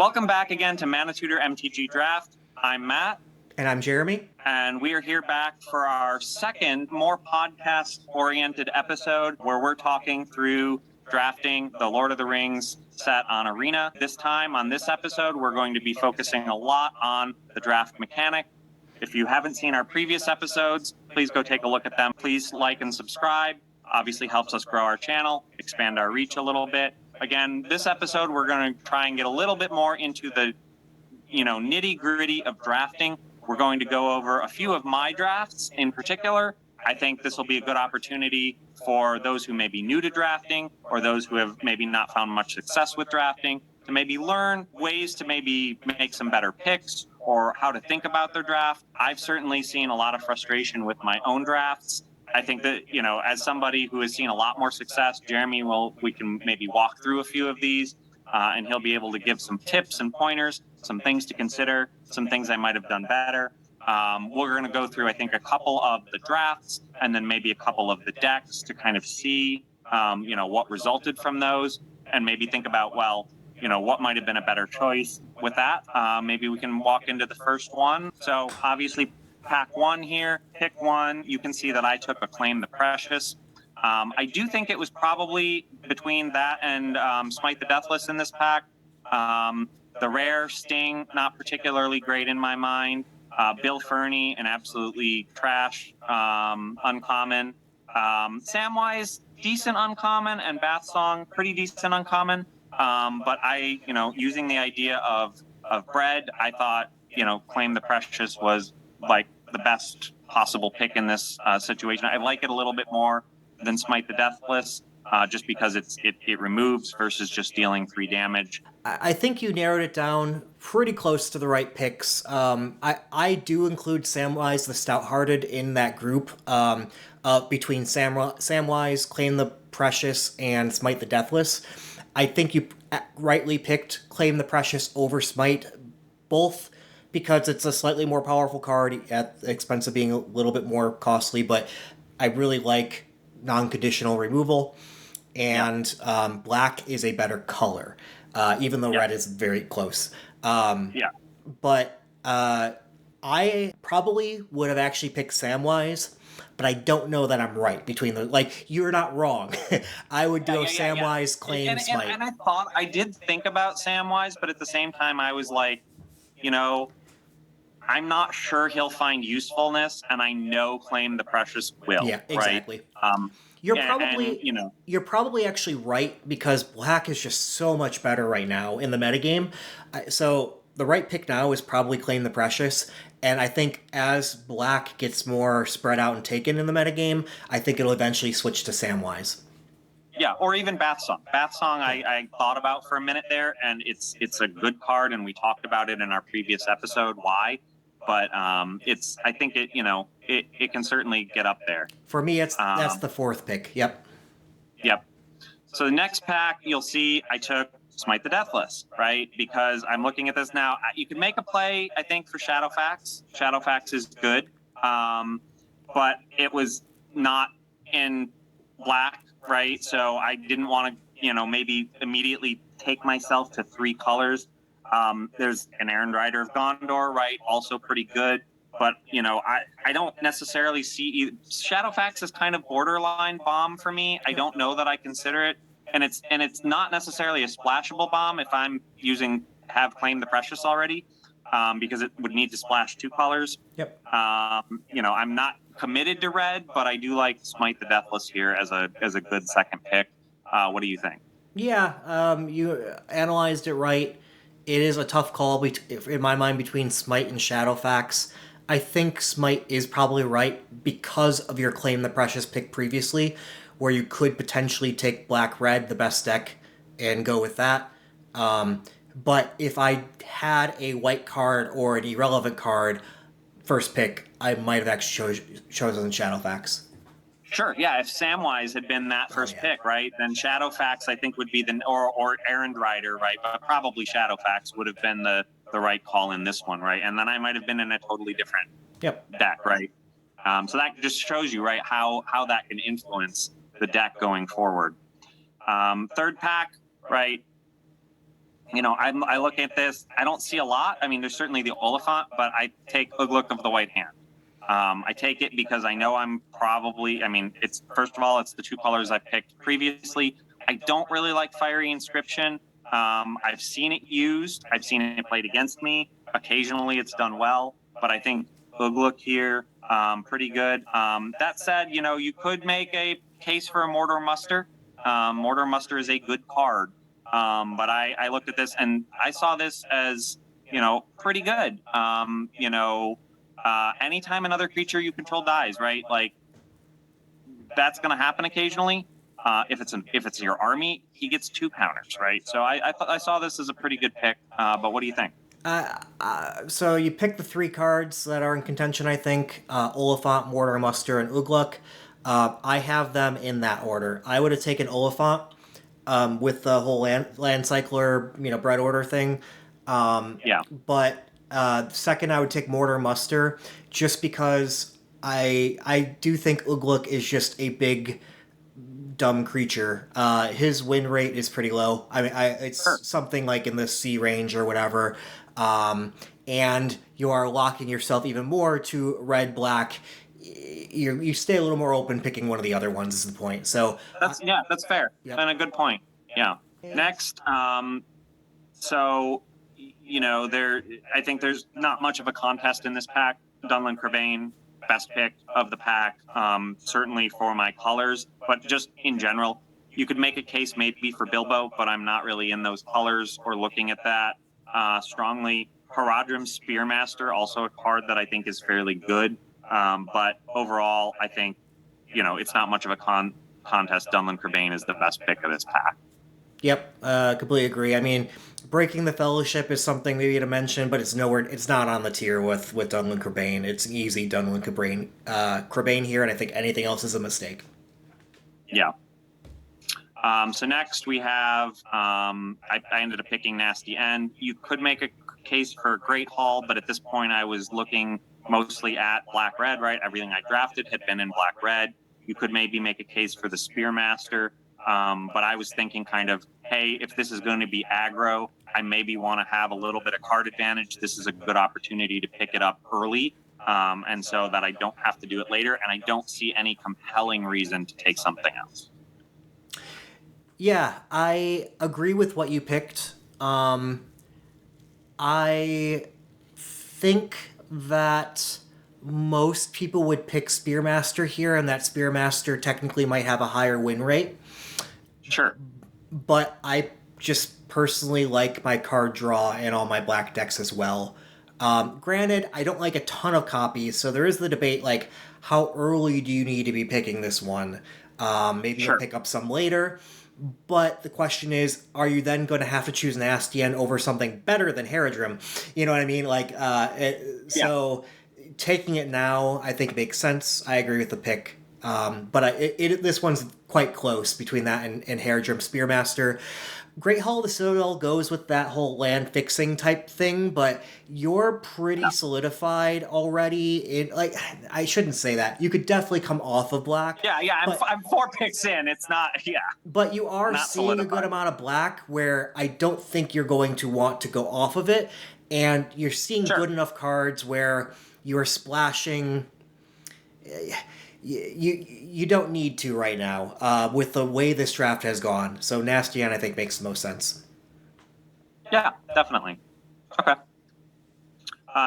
Welcome back again to ManaTutor MTG Draft. I'm Matt. And I'm Jeremy. And we are here back for our second, more podcast-oriented episode where we're talking through drafting the Lord of the Rings set on Arena. This time, on this episode, we're going to be focusing a lot on the draft mechanic. If you haven't seen our previous episodes, please go take a look at them. Please like and subscribe. Obviously helps us grow our channel, expand our reach a little bit. Again, this episode, we're going to try and get a little bit more into the, nitty-gritty of drafting. We're going to go over a few of my drafts in particular. I think this will be a good opportunity for those who may be new to drafting or those who have maybe not found much success with drafting to maybe learn ways to maybe make some better picks or how to think about their draft. I've certainly seen a lot of frustration with my own drafts. I think that, as somebody who has seen a lot more success, Jeremy we can maybe walk through a few of these and he'll be able to give some tips and pointers, some things to consider, some things I might have done better. We're going to go through, I think, a couple of the drafts and then maybe a couple of the decks to kind of see, what resulted from those and maybe think about, what might have been a better choice with that. Maybe we can walk into the first one. So obviously, pack one here, pick one. You can see that I took Acclaim the Precious. I do think it was probably between that and Smite the Deathless in this pack. The rare Sting, not particularly great in my mind. Bill Fernie, an absolutely trash uncommon. Samwise, decent uncommon, and Bath Song, pretty decent uncommon. But I, using the idea of bread, I thought, Claim the Precious was like the best possible pick in this situation. I like it a little bit more than Smite the Deathless, just because it removes versus just dealing 3 damage. I think you narrowed it down pretty close to the right picks. I do include Samwise the Stout-Hearted in that group between Samwise, Claim the Precious, and Smite the Deathless. I think you rightly picked Claim the Precious over Smite, both because it's a slightly more powerful card at the expense of being a little bit more costly, but I really like non-conditional removal, and black is a better color, even though red is very close. But I probably would have actually picked Samwise, but I don't know that I'm right between the, you're not wrong. I would go Samwise, Claim, Smite. And I did think about Samwise, but at the same time I was like, I'm not sure he'll find usefulness, and I know Claim the Precious will. Yeah, exactly. Right? You're probably actually right, because black is just so much better right now in the metagame. So the right pick now is probably Claim the Precious, and I think as black gets more spread out and taken in the metagame, I think it'll eventually switch to Samwise. Yeah, or even Bath Song. Bath Song I thought about for a minute there, and it's a good card, and we talked about it in our previous episode, why. But I think it can certainly get up there. For me, that's the 4th pick. Yep. So the next pack, you'll see I took Smite the Deathless, right? Because I'm looking at this now. You can make a play, I think, for Shadowfax. Shadowfax is good, but it was not in black, right? So I didn't want to, maybe immediately take myself to 3 colors. There's an Errand Rider of Gondor, right? Also pretty good. But, I don't necessarily see Shadowfax is kind of borderline bomb for me. I don't know that I consider it. And it's not necessarily a splashable bomb if I'm have Claim the Precious already, because it would need to splash 2 colors. Yep. I'm not committed to red, but I do like Smite the Deathless here as a good second pick. What do you think? Yeah, you analyzed it right. It is a tough call, in my mind, between Smite and Shadowfax. I think Smite is probably right because of your Claim the Precious pick previously, where you could potentially take black-red, the best deck, and go with that. But if I had a white card or an irrelevant card, first pick, I might have actually chosen Shadowfax. Sure, yeah. If Samwise had been that first pick, right, then Shadowfax I think would be or Errand Rider, right, but probably Shadowfax would have been the right call in this one, right, and then I might have been in a totally different deck, right. So that just shows you, right, how that can influence the deck going forward. Third pack, right. I look at this. I don't see a lot. I mean, there's certainly the Oliphant, but I take Uglook of the White Hand. I take it because I know it's first of all, it's the two colors I picked previously. I don't really like Fiery Inscription. I've seen it used. I've seen it played against me. Occasionally it's done well, but I think Uglook here, pretty good. That said, you could make a case for a Mortar Muster. Mortar Muster is a good card. But I looked at this and I saw this as, pretty good. Anytime another creature you control dies, right? Like, that's going to happen occasionally. If it's your army, he gets 2 counters, right? So I saw this as a pretty good pick. But what do you think? So you pick the 3 cards that are in contention, I think. Oliphant, Mortar Muster, and Uglook. I have them in that order. I would have taken Oliphant with the whole land cycler, bread order thing. Yeah. But second, I would take Mortar Muster just because I do think Uglook is just a big dumb creature. His win rate is pretty low. I mean, it's something like in the C range or whatever. And you are locking yourself even more to red-black. You stay a little more open picking one of the other ones is the point. So that's fair. Yep. And a good point. Yeah. Next, I think there's not much of a contest in this pack. Dunlin Crevain, best pick of the pack, certainly for my colors, but just in general, you could make a case maybe for Bilbo, but I'm not really in those colors or looking at that strongly. Haradrim Spearmaster, also a card that I think is fairly good, but overall, I think, it's not much of a contest. Dunlin Crevain is the best pick of this pack. Yep, completely agree. I mean, Breaking the Fellowship is something maybe to mention, but it's nowhere. It's not on the tier with Dunlin Crevain. It's an easy Dunlin Crevain here, and I think anything else is a mistake. Yeah. So next we have I ended up picking Nasty End. You could make a case for Great Hall, but at this point I was looking mostly at black-red, right? Everything I drafted had been in black-red. You could maybe make a case for the Spearmaster. But I was thinking kind of, hey, if this is going to be aggro, I maybe want to have a little bit of card advantage. This is a good opportunity to pick it up early, and so that I don't have to do it later, and I don't see any compelling reason to take something else. Yeah, I agree with what you picked. I think that most people would pick Spearmaster here, and that Spearmaster technically might have a higher win rate. Sure. But I just personally like my card draw in all my black decks as well. Granted, I don't like a ton of copies, so there is the debate, like, how early do you need to be picking this one? Maybe Sure. you'll pick up some later. But the question is, are you then going to have to choose Nasty End over something better than Haradrim? You know what I mean? So taking it now, I think makes sense. I agree with the pick. But this one's quite close between that and Haradrim Spearmaster. Great Hall of the Citadel goes with that whole land fixing type thing, but you're pretty solidified already. I shouldn't say that. You could definitely come off of black. Yeah. I'm 4 picks in. It's not. Yeah. But you are seeing solidified. A good amount of black where I don't think you're going to want to go off of it, and you're seeing good enough cards where you are splashing. You don't need to right now with the way this draft has gone. So Nasty End, I think, makes the most sense. Yeah, definitely. Okay.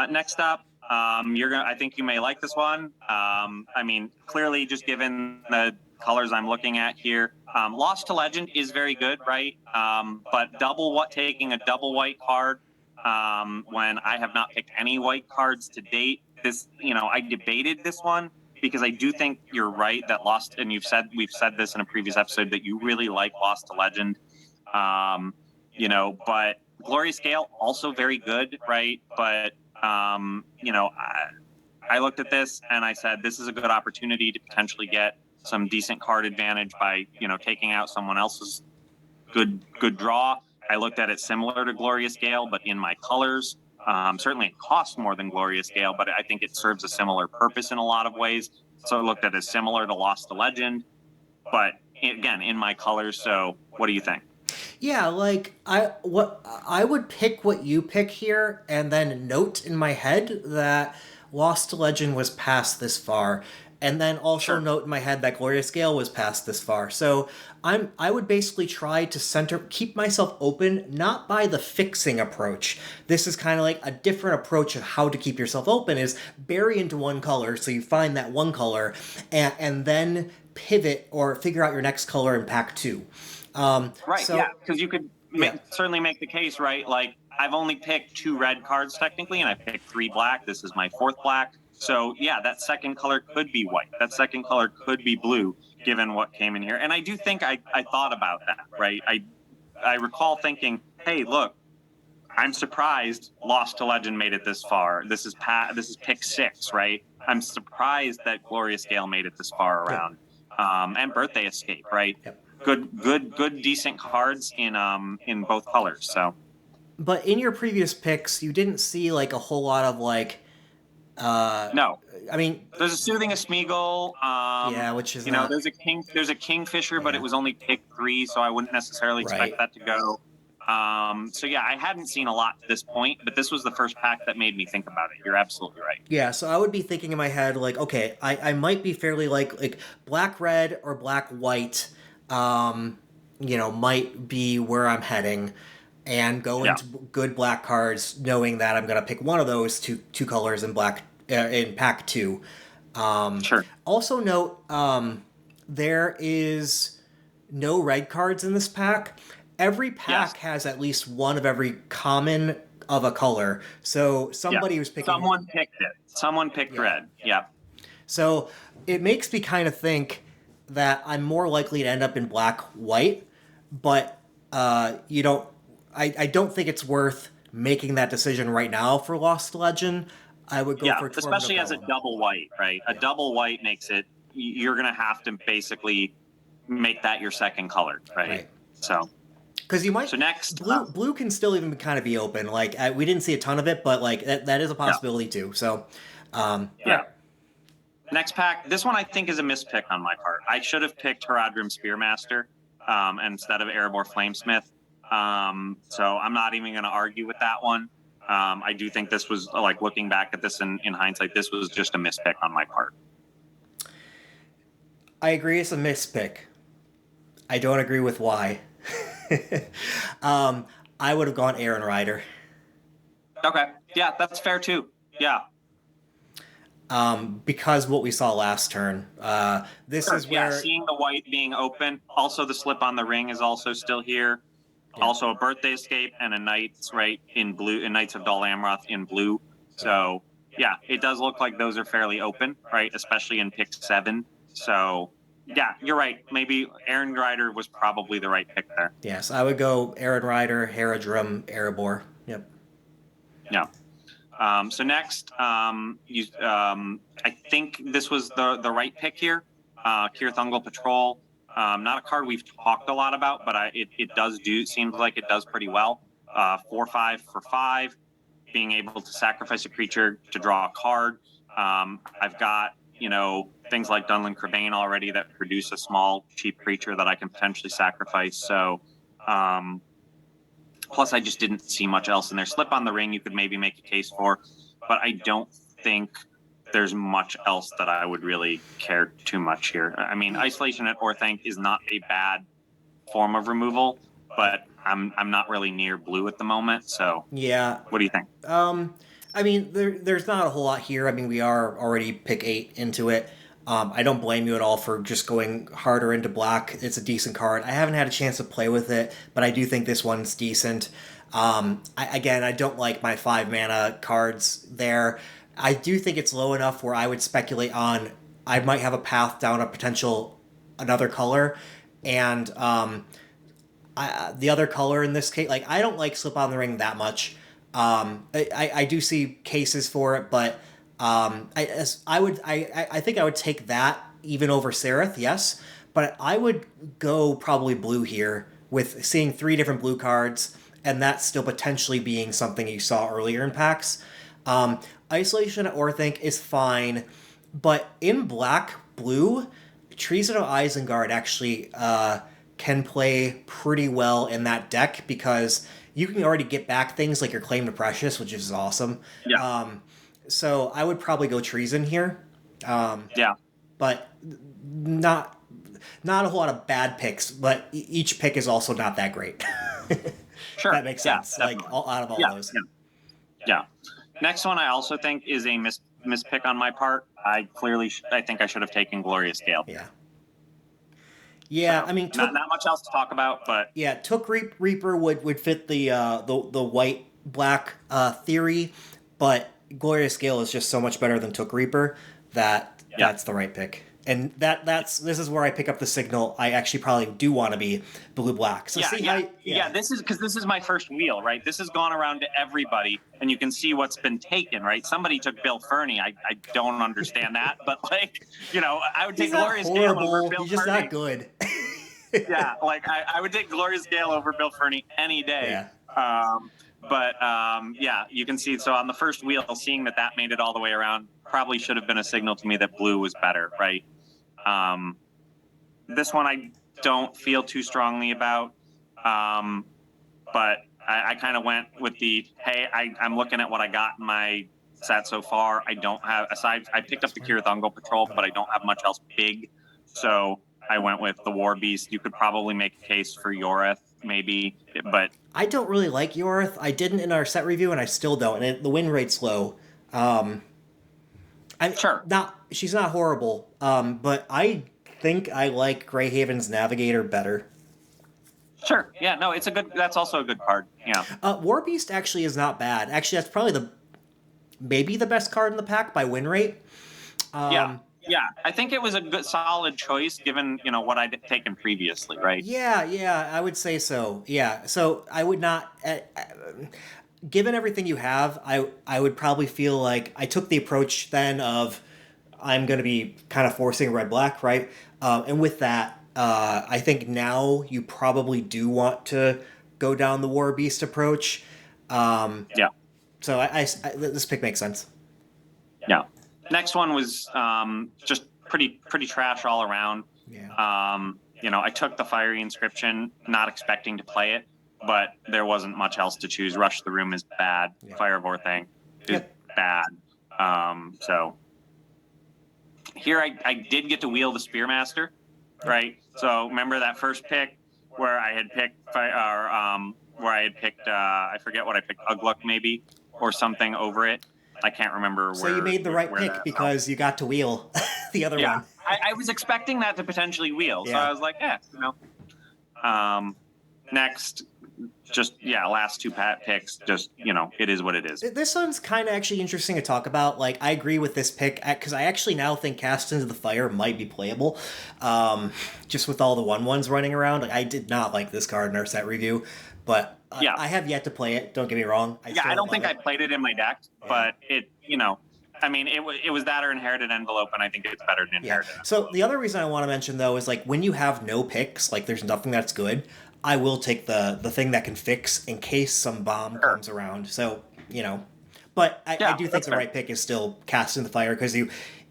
Next up, I think you may like this one. I mean, clearly, just given the colors I'm looking at here, Lost to Legend is very good, right? But taking a double white card when I have not picked any white cards to date. I debated this one, because I do think you're right that we've said this in a previous episode, that you really like Lost to Legend. But Glorious Gale, also very good, right? But, I looked at this and I said, this is a good opportunity to potentially get some decent card advantage by, taking out someone else's good draw. I looked at it similar to Glorious Gale, but in my colors. Certainly it costs more than Glorious Gale, but I think it serves a similar purpose in a lot of ways. So I looked at it as similar to Lost to Legend, but again, in my colors. So what do you think? Yeah, like I would pick what you pick here, and then note in my head that Lost to Legend was past this far, and then also Sure. note in my head that Glorious Gale was past this far. So I would basically try to keep myself open, not by the fixing approach. This is kind of like a different approach of how to keep yourself open is bury into one color, so you find that one color, and then pivot or figure out your next color in pack two. Right. Yeah. So Because you could yeah. certainly make the case, right? Like I've only picked 2 red cards technically, and I picked 3 black. This is my 4th black. So yeah, that second color could be white. That second color could be blue, given what came in here. And I do think I thought about that, right? I recall thinking, hey, look, I'm surprised Lost to Legend made it this far. This is pick 6, right? I'm surprised that Glorious Gale made it this far Yep. around. And Birthday Escape, right? Yep. Good, decent cards in both colors. So But in your previous picks, you didn't see like a whole lot of like. no, I mean, there's a Soothing a Smeagol. yeah, which is not There's a Kingfisher, but Yeah. it was only pick 3, so I wouldn't necessarily expect right. that to go. So yeah, I hadn't seen a lot to this point, but this was the first pack that made me think about it. You're absolutely right. Yeah, so I would be thinking in my head like, okay, I might be fairly like black red or black white, might be where I'm heading, and go Yeah. into good black cards, knowing that I'm gonna pick one of those two colors in black in pack two. Sure. Also note, there is no red cards in this pack. Every pack Yes. has at least one of every common of a color. So somebody who's picking. Someone picked it. Someone picked red. Yeah. So it makes me kind of think that I'm more likely to end up in black white, but you don't. I don't think it's worth making that decision right now for Lost Legend. I would go for especially as a double white, right? A double white makes it. You're gonna have to basically make that your second color, right? So. Because you might. So next, blue can still even kind of be open. Like we didn't see a ton of it, but like that is a possibility too. So, yeah. Next pack. This one I think is a mispick on my part. I should have picked Haradrim Spearmaster instead of Erebor Flamesmith. So I'm not even going to argue with that one. I do think this was like looking back at this in hindsight, this was just a mispick on my part. I agree it's a mispick. I don't agree with why. I would have gone Aaron Ryder. Okay. Yeah, that's fair too. Yeah. Because what we saw last turn. This is where seeing the white being open. Also, the slip on the ring is also still here. Yeah. Also, a Birthday Escape and a Knights in blue, and Knights of Dol Amroth in blue. So yeah, it does look like those are fairly open, right? Especially in pick 7. So yeah, you're right. Maybe Aaron Ryder was probably the right pick there. Yes, I would go Aaron Ryder, Haradrim, Erebor. Yep. Yeah. So next, I think this was the right pick here. Kirthungel Patrol. Not a card we've talked a lot about, but it seems like it does pretty well. 4/5 for 5, being able to sacrifice a creature to draw a card. I've got things like Dunlin Crebain already that produce a small cheap creature that I can potentially sacrifice. So. Plus, I just didn't see much else in there. Slip on the ring, you could maybe make a case for, but I don't think there's much else that I would really care too much here. I mean, Isolation at Orthanc is not a bad form of removal, but I'm not really near blue at the moment. So yeah, what do you think? I mean, there's not a whole lot here. I mean, we are already pick 8 into it. I don't blame you at all for just going harder into black. It's a decent card. I haven't had a chance to play with it, but I do think this one's decent. I don't like my 5 mana cards there. I do think it's low enough where I would speculate on I might have a path down a potential another color, and the other color in this case, like I don't like Slip on the Ring that much. I do see cases for it, but I think I would take that even over Sereth, yes, but I would go probably blue here with seeing 3 different blue cards, and that still potentially being something you saw earlier in packs. Isolation at Orthanc is fine, but in blue, Treason of Isengard actually can play pretty well in that deck because you can already get back things like your Claim to Precious, which is awesome. Yeah. So I would probably go Treason here. Yeah. But not a whole lot of bad picks, but each pick is also not that great. Sure. That makes sense. Yeah, Like out of all yeah, those. yeah. Next one, I also think is a mispick on my part. I think I should have taken Glorious Gale. Yeah. Yeah, So, I mean, not much else to talk about, but Took Reaper would fit the white black theory, but Glorious Gale is just so much better than Took Reaper that that's the right pick. And this is where I pick up the signal. I actually probably do want to be blue black. So this is my first wheel, right? This has gone around to everybody, and you can see what's been taken, right? Somebody took Bill Fernie. I don't understand that, but like, I would take Glorious Gale over Bill He's just Fernie. not good. Yeah, like I would take Glorious Gale over Bill Fernie any day. Yeah. You can see. So on the first wheel, seeing that made it all the way around probably should have been a signal to me that blue was better, right? This one I don't feel too strongly about, but I kind of went with I'm looking at what I got in my set so far. I don't have, I picked up the Kirathungal Patrol, but I don't have much else big, so I went with the War Beast. You could probably make a case for Yorith, maybe, but I don't really like Yorith. I didn't in our set review, and I still don't. And the win rate's low. Sure. She's not horrible, but I think I like Greyhaven's Navigator better. Sure. Yeah. No, that's also a good card. Yeah. War Beast actually is not bad. Actually, that's probably maybe the best card in the pack by win rate. Yeah. I think it was a good, solid choice given what I'd taken previously, right? Yeah, I would say so. Yeah, so I would not. Given everything you have, I would probably feel like I took the approach then of I'm going to be kind of forcing red black, right? And with that, I think now you probably do want to go down the War Beast approach. Yeah. So this pick makes sense. Yeah. Next one was just pretty trash all around. Yeah. I took the Fiery Inscription, not expecting to play it, but there wasn't much else to choose. Rush the Room is bad. Yeah. Fire Vorthang is bad. So here I did get to wheel the Spearmaster, right? So remember that first pick where I had picked I forget what I picked, Ugluk maybe or something over it. I can't remember where. So you made the right pick because you got to wheel the other one. I was expecting that to potentially wheel, so I was like, next, last two picks, it is what it is. This one's kind of actually interesting to talk about. Like, I agree with this pick because I actually now think Cast into the Fire might be playable, just with all the 1/1s running around. Like, I did not like this card in our set review, but I have yet to play it. Don't get me wrong. I don't think I played it in my deck, but it was that or Inherited Envelope, and I think it's better than Inherited Envelope. So the other reason I want to mention, though, is like when you have no picks, like there's nothing that's good, I will take the thing that can fix in case some bomb comes around. So, but I do think the right pick is still Cast in the Fire because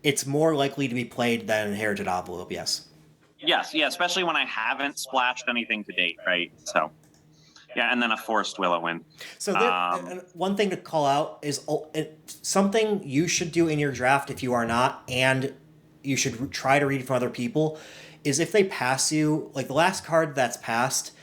it's more likely to be played than Inherited Envelope, yes. Yes, especially when I haven't splashed anything to date, right? So... yeah, and then a Forest Willow win. So one thing to call out is something you should do in your draft if you are not, and you should try to read from other people, is if they pass you, like the last card that's passed,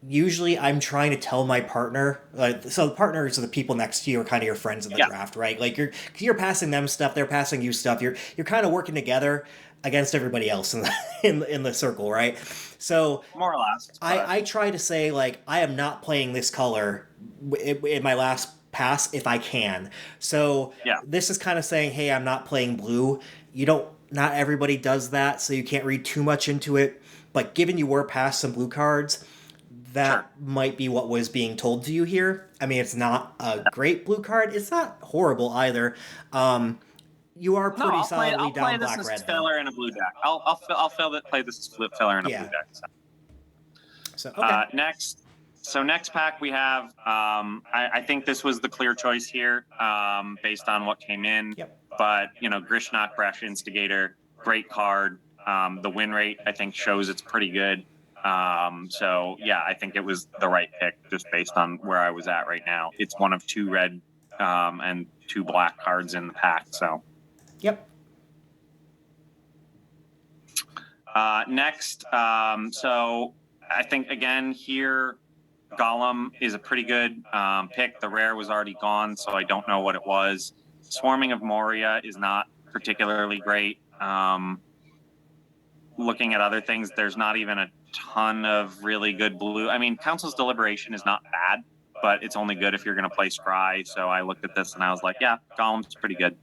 usually I'm trying to tell my partner, so the partners are the people next to you are kind of your friends in the draft, right? Like you're passing them stuff, they're passing you stuff, you're kind of working together against everybody else in the circle, right? So more or less, I try to say like I am not playing this color in my last pass if I can. So this is kind of saying, hey, I'm not playing blue. Not everybody does that, so you can't read too much into it. But given you were passed some blue cards, that might be what was being told to you here. I mean, it's not a great blue card. It's not horrible either. You are pretty solidly down black red. I'll play this as filler in a blue deck. I'll play this as filler in a blue deck. So okay. Next pack we have. I think this was the clear choice here, based on what came in. Yep. But Grishnok, Brash Instigator, great card. The win rate I think shows it's pretty good. So yeah, I think it was the right pick just based on where I was at right now. It's one of 2 red and 2 black cards in the pack. So Yep. next, so I think again here, Golem is a pretty good pick. The rare was already gone, so I don't know what it was. Swarming of Moria is not particularly great. Looking at other things, there's not even a ton of really good blue. I mean, Council's Deliberation is not bad, but it's only good if you're going to play Scry. So I looked at this and I was like, yeah, Golem's pretty good.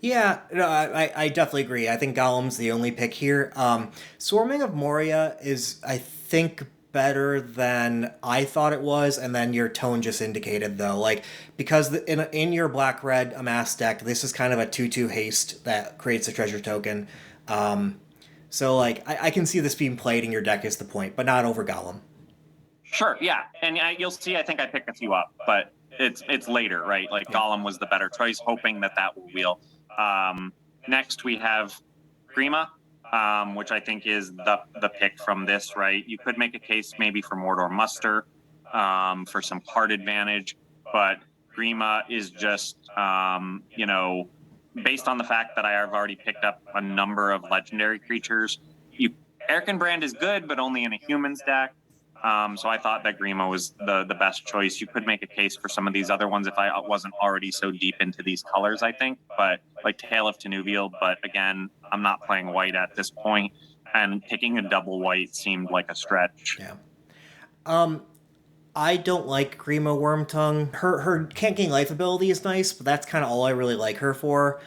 Yeah, no, I definitely agree. I think Golem's the only pick here. Swarming of Moria is, I think, better than I thought it was, and then your tone just indicated, though. Like, because in your black-red amass deck, this is kind of a 2/2 haste that creates a treasure token. So, like, I can see this being played in your deck is the point, but not over Golem. Sure, yeah. And you'll see, I think I picked a few up, but it's later, right? Like, Yeah. Golem was the better choice, hoping that will wheel. Next, we have Grima, which I think is the pick from this, right? You could make a case maybe for Mordor Muster for some card advantage, but Grima is just, based on the fact that I have already picked up a number of legendary creatures. Erkenbrand is good, but only in a human's deck. So I thought that Grima was the best choice. You could make a case for some of these other ones if I wasn't already so deep into these colors, I think. But like Tale of Tenuvial, but again, I'm not playing white at this point, and picking a double white seemed like a stretch. Yeah. I don't like Grima Wormtongue. Her Can't Gain Life ability is nice, but that's kind of all I really like her for.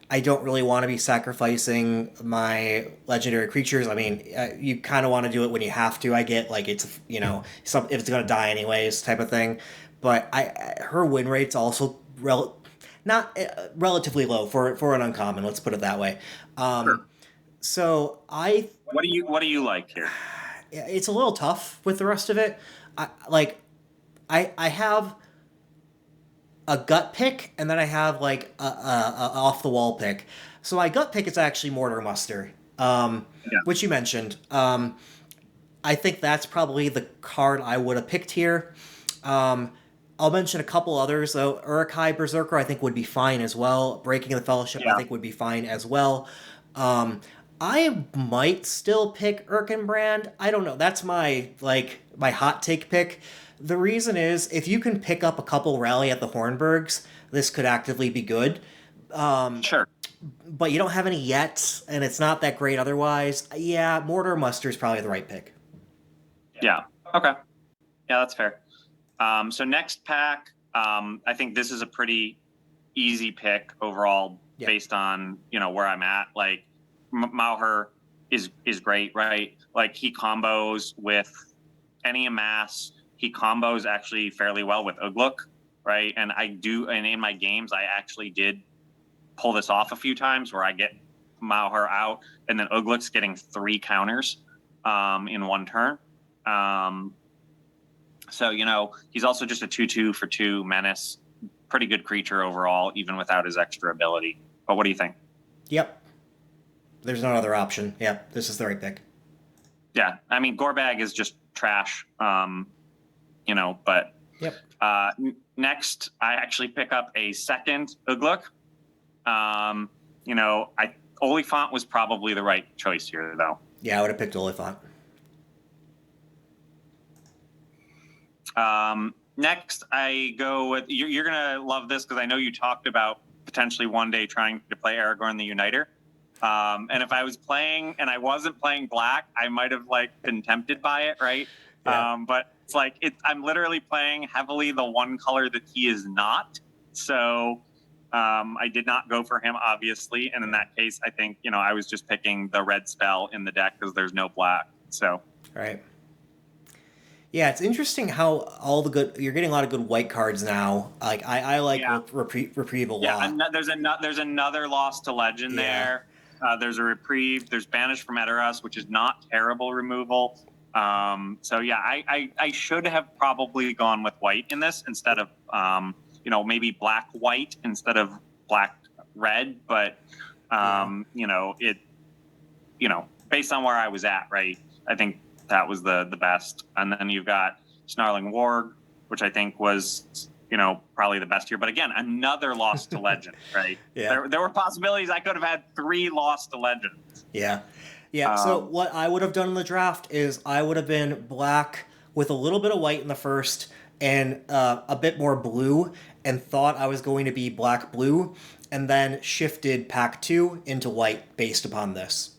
I don't really want to be sacrificing my legendary creatures. I mean, you kind of want to do it when you have to. I get like it's if it's gonna die anyways type of thing, but her win rate's also not relatively low for an uncommon. Let's put it that way. Sure. So what do you like here? It's a little tough with the rest of it. I have a gut pick, and then I have like a off the wall pick. So my gut pick is actually Mortar Muster, which you mentioned. I think that's probably the card I would have picked here. I'll mention a couple others though. Uruk-hai Berserker I think would be fine as well. Breaking the Fellowship I think would be fine as well. I might still pick Erkenbrand. I don't know. That's my hot take pick. The reason is if you can pick up a couple Rally at the Hornburgs, this could actively be good. Sure. But you don't have any yet, and it's not that great otherwise. Yeah, Mortar Muster is probably the right pick. Yeah. Okay. Yeah, that's fair. So next pack, I think this is a pretty easy pick overall based on, where I'm at. Like, Mauher is great, right? Like, he combos with any amass. He combos actually fairly well with Ugluk, right? And in my games, I actually did pull this off a few times where I get Mauher out and then Ugluk's getting 3 counters in one turn. So, he's also just a 2/2 for 2 menace. Pretty good creature overall, even without his extra ability. But what do you think? Yep. There's no other option. Yeah, this is the right pick. Yeah, I mean, Gorbag is just trash, but... Yep. Next, I actually pick up a second Ugluk. Oliphant was probably the right choice here, though. Yeah, I would have picked Oliphant. Next, I go with... You're going to love this because I know you talked about potentially one day trying to play Aragorn the Uniter. And if I was playing and I wasn't playing black, I might have been tempted by it, right? Yeah. But it's I'm literally playing heavily the one color that he is not. So I did not go for him, obviously. And in that case, I think, I was just picking the red spell in the deck because there's no black. So. Right. Yeah, it's interesting how you're getting a lot of good white cards now. Like I like Reprieve a lot. Yeah, there's another Lost to Legend there. There's a Reprieve. There's Banish from Edoras, which is not terrible removal. So yeah, I should have probably gone with white in this instead of maybe black white instead of black red. But based on where I was at, right? I think that was the best. And then you've got Snarling Warg, which I think was, probably the best here. But again, another loss to Legend, right? Yeah. There were possibilities I could have had 3 loss to Legend. Yeah. Yeah. So what I would have done in the draft is I would have been black with a little bit of white in the first and a bit more blue, and thought I was going to be black-blue, and then shifted pack 2 into white based upon this.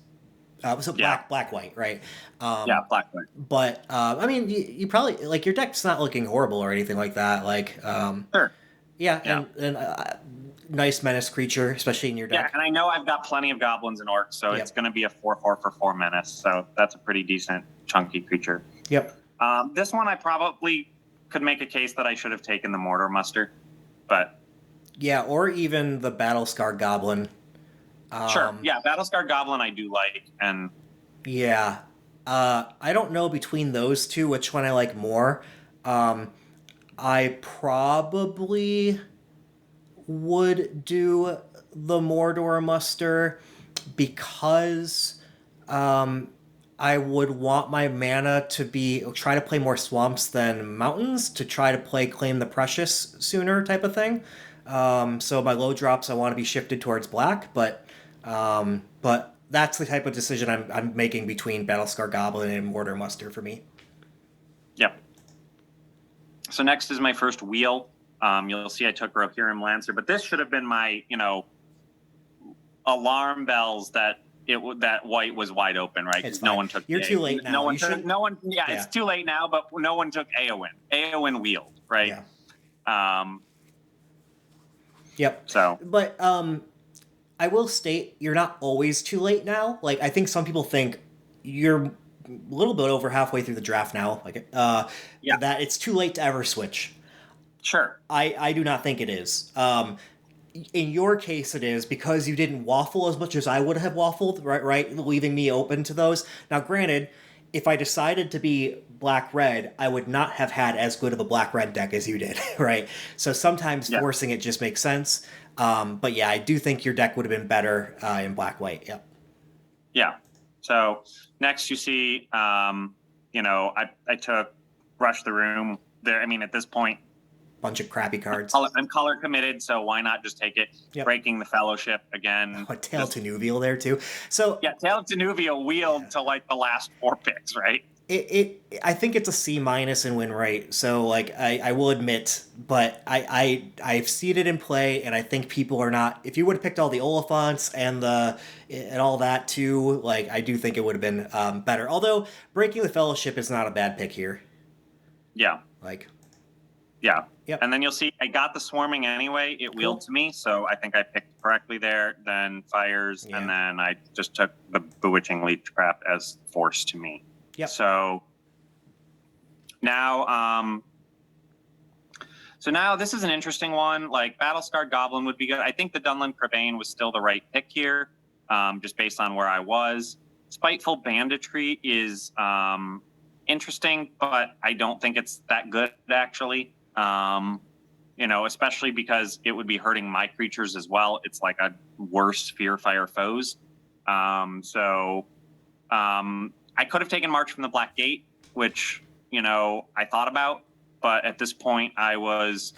So black-white, right? Yeah, black-white. But, I mean, you probably, like, your deck's not looking horrible or anything like that. Like, Sure. Yeah, and nice menace creature, especially in your deck. Yeah, and I know I've got plenty of goblins and orcs, so it's going to be a 4/4 for 4 menace. So that's a pretty decent, chunky creature. Yep. This one I probably could make a case that I should have taken the Mortar Muster, but... Yeah, or even the Battle-Scarred Goblin. Sure, yeah, Battle-Scarred Goblin I do like, and... Yeah. I don't know between those two which one I like more. I probably would do the Mordor Muster because I would want my mana to try to play more swamps than mountains, to try to play Claim the Precious sooner type of thing. So my low drops I want to be shifted towards black, but that's the type of decision I'm making between Battlescar Goblin and Mortar Muster for me. Yep. So next is my first wheel. You'll see I took Rohirrim Lancer, but this should have been my, alarm bells that white was wide open, right? It's no fine. one took. You're too late now. Yeah, it's too late now, but no one took Eowyn. Eowyn wheeled, right? Yeah. Yep. So, but I will state you're not always too late now. Like, I think some people think you're a little bit over halfway through the draft now. Like, that it's too late to ever switch. Sure. I do not think it is. In your case, it is because you didn't waffle as much as I would have waffled, right? Leaving me open to those. Now, granted, if I decided to be black-red, I would not have had as good of a black-red deck as you did, right? So sometimes forcing it just makes sense. But yeah, I do think your deck would have been better in black-white. Yep. Yeah. So next you see, I took Rush the Room there. I mean, at this point, bunch of crappy cards. I'm color committed, so why not just take it? Yep. Breaking the Fellowship again. Tail to Nuvial there too. So yeah, Tail to Nuvial wheeled to like the last 4 picks, right? I think it's a C- in win rate. So like I will admit, but I've seen it in play, and I think people are not. If you would have picked all the Oliphants and all that too, like I do think it would have been better. Although Breaking the Fellowship is not a bad pick here. Yeah. Yeah. Yep. And then you'll see I got the Swarming anyway. It wheeled to me, so I think I picked correctly there. Then Fires, and then I just took the Bewitching Leech Trap as force to me. Yep. So now this is an interesting one. Like Battle-Scarred Goblin would be good. I think the Dunland Crebain was still the right pick here, just based on where I was. Spiteful Banditry is interesting, but I don't think it's that good actually. Especially because it would be hurting my creatures as well. It's like a worse Fear Fire Foes. I could have taken March from the Black Gate, which, I thought about, but at this point I was,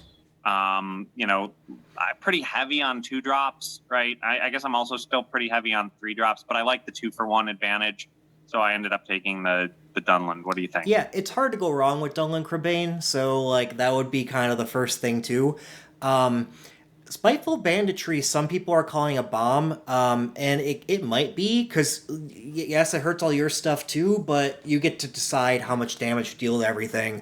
pretty heavy on 2 drops, right? I guess I'm also still pretty heavy on 3 drops, but I like the 2-for-1 advantage. So I ended up taking the Dunland. What do you think? Yeah, it's hard to go wrong with Dunland Crebain, so like that would be kind of the first thing too. Spiteful Banditry, some people are calling a bomb, and it might be, because yes, it hurts all your stuff too, but you get to decide how much damage to deal to everything.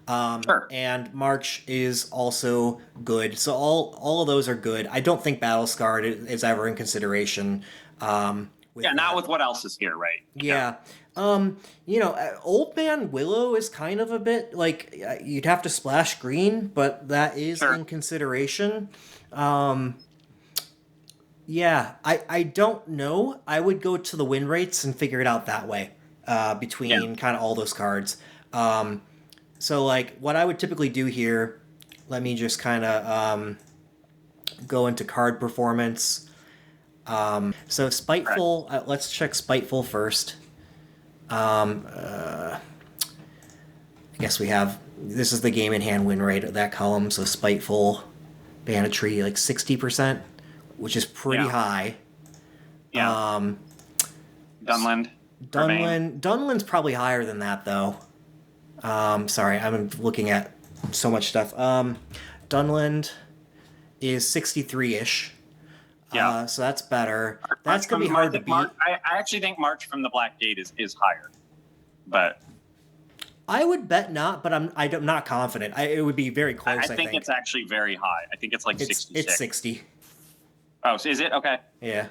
Sure. And March is also good, so all of those are good. I don't think Battle Scarred is ever in consideration. Not with what else is here, right? Yeah. Old Man Willow is kind of a bit like you'd have to splash green, but that is in consideration. I don't know. I would go to the win rates and figure it out that way, between kind of all those cards. So like what I would typically do here, let me just kind of go into card performance. So Spiteful, let's check Spiteful first. I guess we have, this is the game in hand win rate of that column, so Spiteful, Banditry, like 60%, which is pretty high. Yeah. Dunland. Dunland's probably higher than that, though. Sorry, I'm looking at so much stuff. Dunland is 63-ish. Yeah. So that's better. That's going to be hard to beat. I actually think March from the Black Gate is higher. But I would bet not, but I'm not confident. It would be very close, I think. It's actually very high. I think it's like 66. It's 60. Oh, so is it? Okay. Yeah.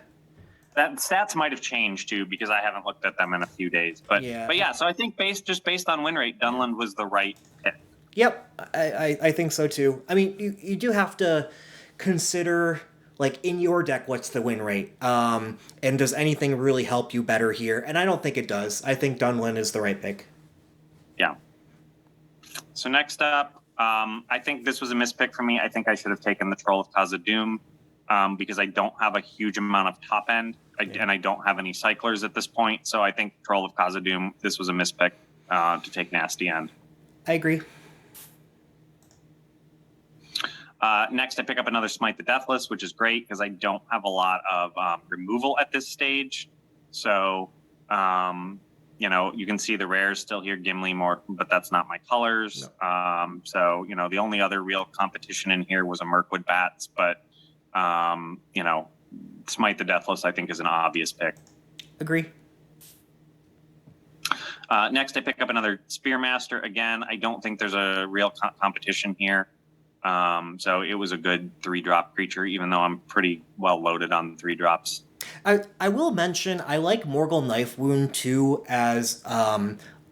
That stats might have changed too because I haven't looked at them in a few days. But yeah, so I think based on win rate, Dunland was the right pick. Yep, I think so too. I mean, you do have to consider, like, in your deck, what's the win rate? And does anything really help you better here? And I don't think it does. I think Dunland is the right pick. Yeah. So next up, I think this was a mispick for me. I think I should have taken the Troll of Khazad-dûm because I don't have a huge amount of top end, and I don't have any cyclers at this point. So I think Troll of Khazad-dûm, this was a mispick to take Nasty End. I agree. Next, I pick up another Smite the Deathless, which is great because I don't have a lot of removal at this stage. So, you can see the rares still here, Gimli more, but that's not my colors. No. So, the only other real competition in here was a Mirkwood Bats, but, Smite the Deathless, I think, is an obvious pick. Agree. Next, I pick up another Spearmaster. Again, I don't think there's a real competition here. So it was a good 3-drop creature, even though I'm pretty well loaded on 3-drops. I will mention, I like Morgul Knife Wound too as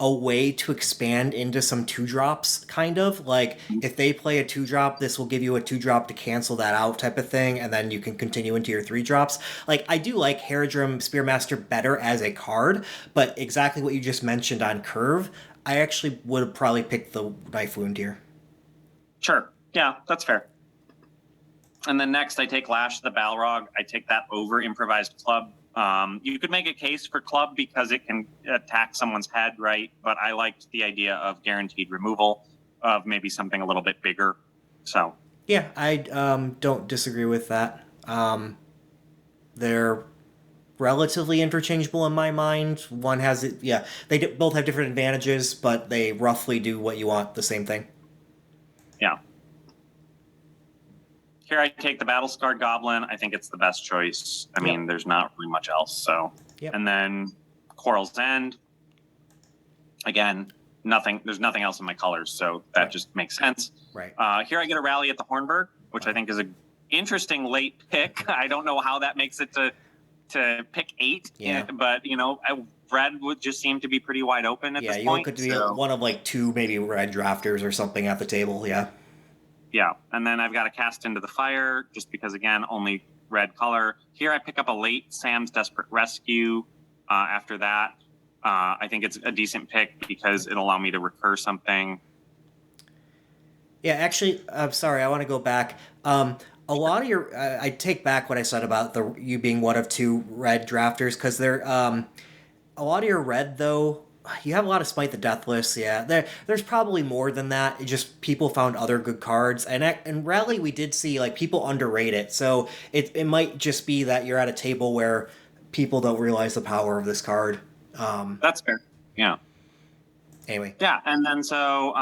a way to expand into some 2-drops, kind of. Like, if they play a 2-drop, this will give you a 2-drop to cancel that out type of thing, and then you can continue into your 3-drops. Like, I do like Haradrim Spearmaster better as a card, but exactly what you just mentioned on curve, I actually would have probably picked the Knife Wound here. Sure. Yeah, that's fair. And then next, I take Lash the Balrog. I take that over Improvised Club. You could make a case for Club because it can attack someone's head, right? But I liked the idea of guaranteed removal of maybe something a little bit bigger. So yeah, I don't disagree with that. They're relatively interchangeable in my mind. One has it. Yeah, they both have different advantages, but they roughly do what you want, the same thing. Yeah. Here I take the Battle-Scarred Goblin. I think it's the best choice. I mean, there's not really much else. So, and then Quarrel's End. Again, there's nothing else in my colors, so that just makes sense. Right. Here I get a Rally at the Hornburg, which I think is an interesting late pick. I don't know how that makes it to pick 8. Yeah. But, red would just seem to be pretty wide open at this point. Yeah, you could be one of like 2 maybe red drafters or something at the table, yeah. Yeah, and then I've got to Cast Into the Fire, just because, again, only red color. Here I pick up a late Sam's Desperate Rescue. After that, I think it's a decent pick because it'll allow me to recur something. Yeah, actually, I'm sorry, I want to go back. A lot of your... I take back what I said about you being one of 2 red drafters, because they're... a lot of your red, though... You have a lot of Smite the Deathless, yeah. There's probably more than that. It just people found other good cards. And Rally, we did see, like, people underrate it. So it might just be that you're at a table where people don't realize the power of this card. That's fair, yeah. Anyway. Yeah, and then so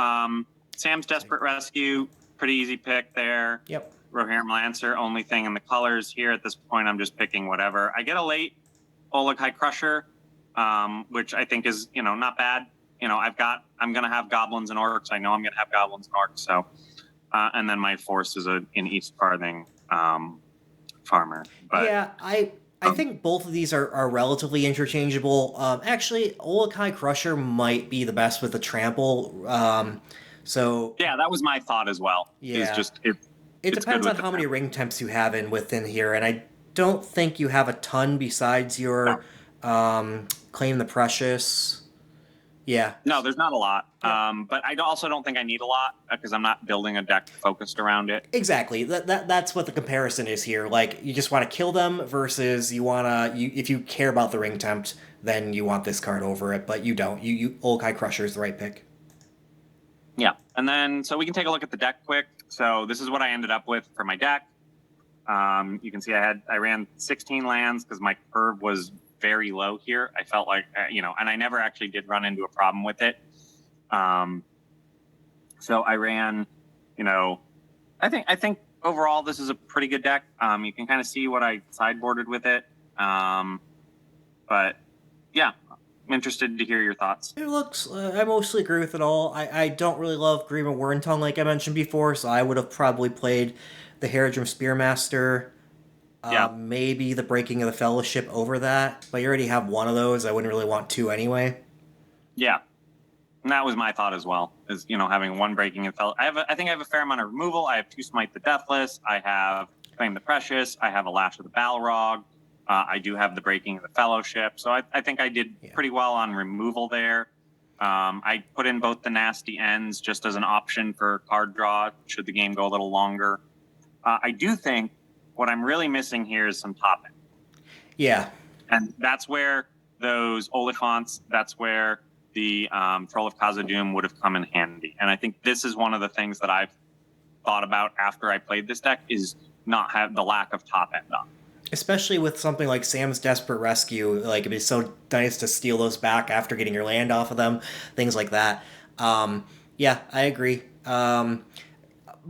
Sam's Desperate Rescue, pretty easy pick there. Yep. Rohirrim Lancer, only thing in the colors. Here at this point, I'm just picking whatever. I get a late Ologhai Crusher. Which I think is, not bad. I'm going to have goblins and orcs. I know I'm going to have goblins and orcs. So, and then my force is an East Farthing farmer. But yeah, I think both of these are relatively interchangeable. Actually, Ologhai Crusher might be the best with the trample. So yeah, that was my thought as well. Yeah, it depends on how many ring temps you have within here, and I don't think you have a ton besides your. Claim the Precious. Yeah. No, there's not a lot. But I also don't think I need a lot because I'm not building a deck focused around it. Exactly. That's what the comparison is here. Like, you just want to kill them versus if you care about the ring tempt, then you want this card over it, but you don't. You Olokai Crusher is the right pick. Yeah. And then, so we can take a look at the deck quick. So this is what I ended up with for my deck. You can see I ran 16 lands because my curve was very low here. I felt like, and I never actually did run into a problem with it. So I ran, I think overall this is a pretty good deck. You can kind of see what I sideboarded with it. But yeah, I'm interested to hear your thoughts. It looks, I mostly agree with it all. I don't really love Green and Werntongue like I mentioned before, so I would have probably played the Herodrum Spearmaster, maybe the Breaking of the Fellowship over that. But you already have one of those. I wouldn't really want two anyway. Yeah. And that was my thought as well, is, having one Breaking of the Fellowship. I think I have a fair amount of removal. I have two Smite the Deathless. I have Claim the Precious. I have a Lash of the Balrog. I do have the Breaking of the Fellowship. So I think I did pretty well on removal there. I put in both the Nasty Ends just as an option for card draw, should the game go a little longer. I do think what I'm really missing here is some top end. Yeah. And that's where those Oliphants, that's where the Troll of Khazad-dûm would have come in handy. And I think this is one of the things that I've thought about after I played this deck is not have the lack of top end on. Especially with something like Sam's Desperate Rescue, like it'd be so nice to steal those back after getting your land off of them, things like that. Yeah, I agree.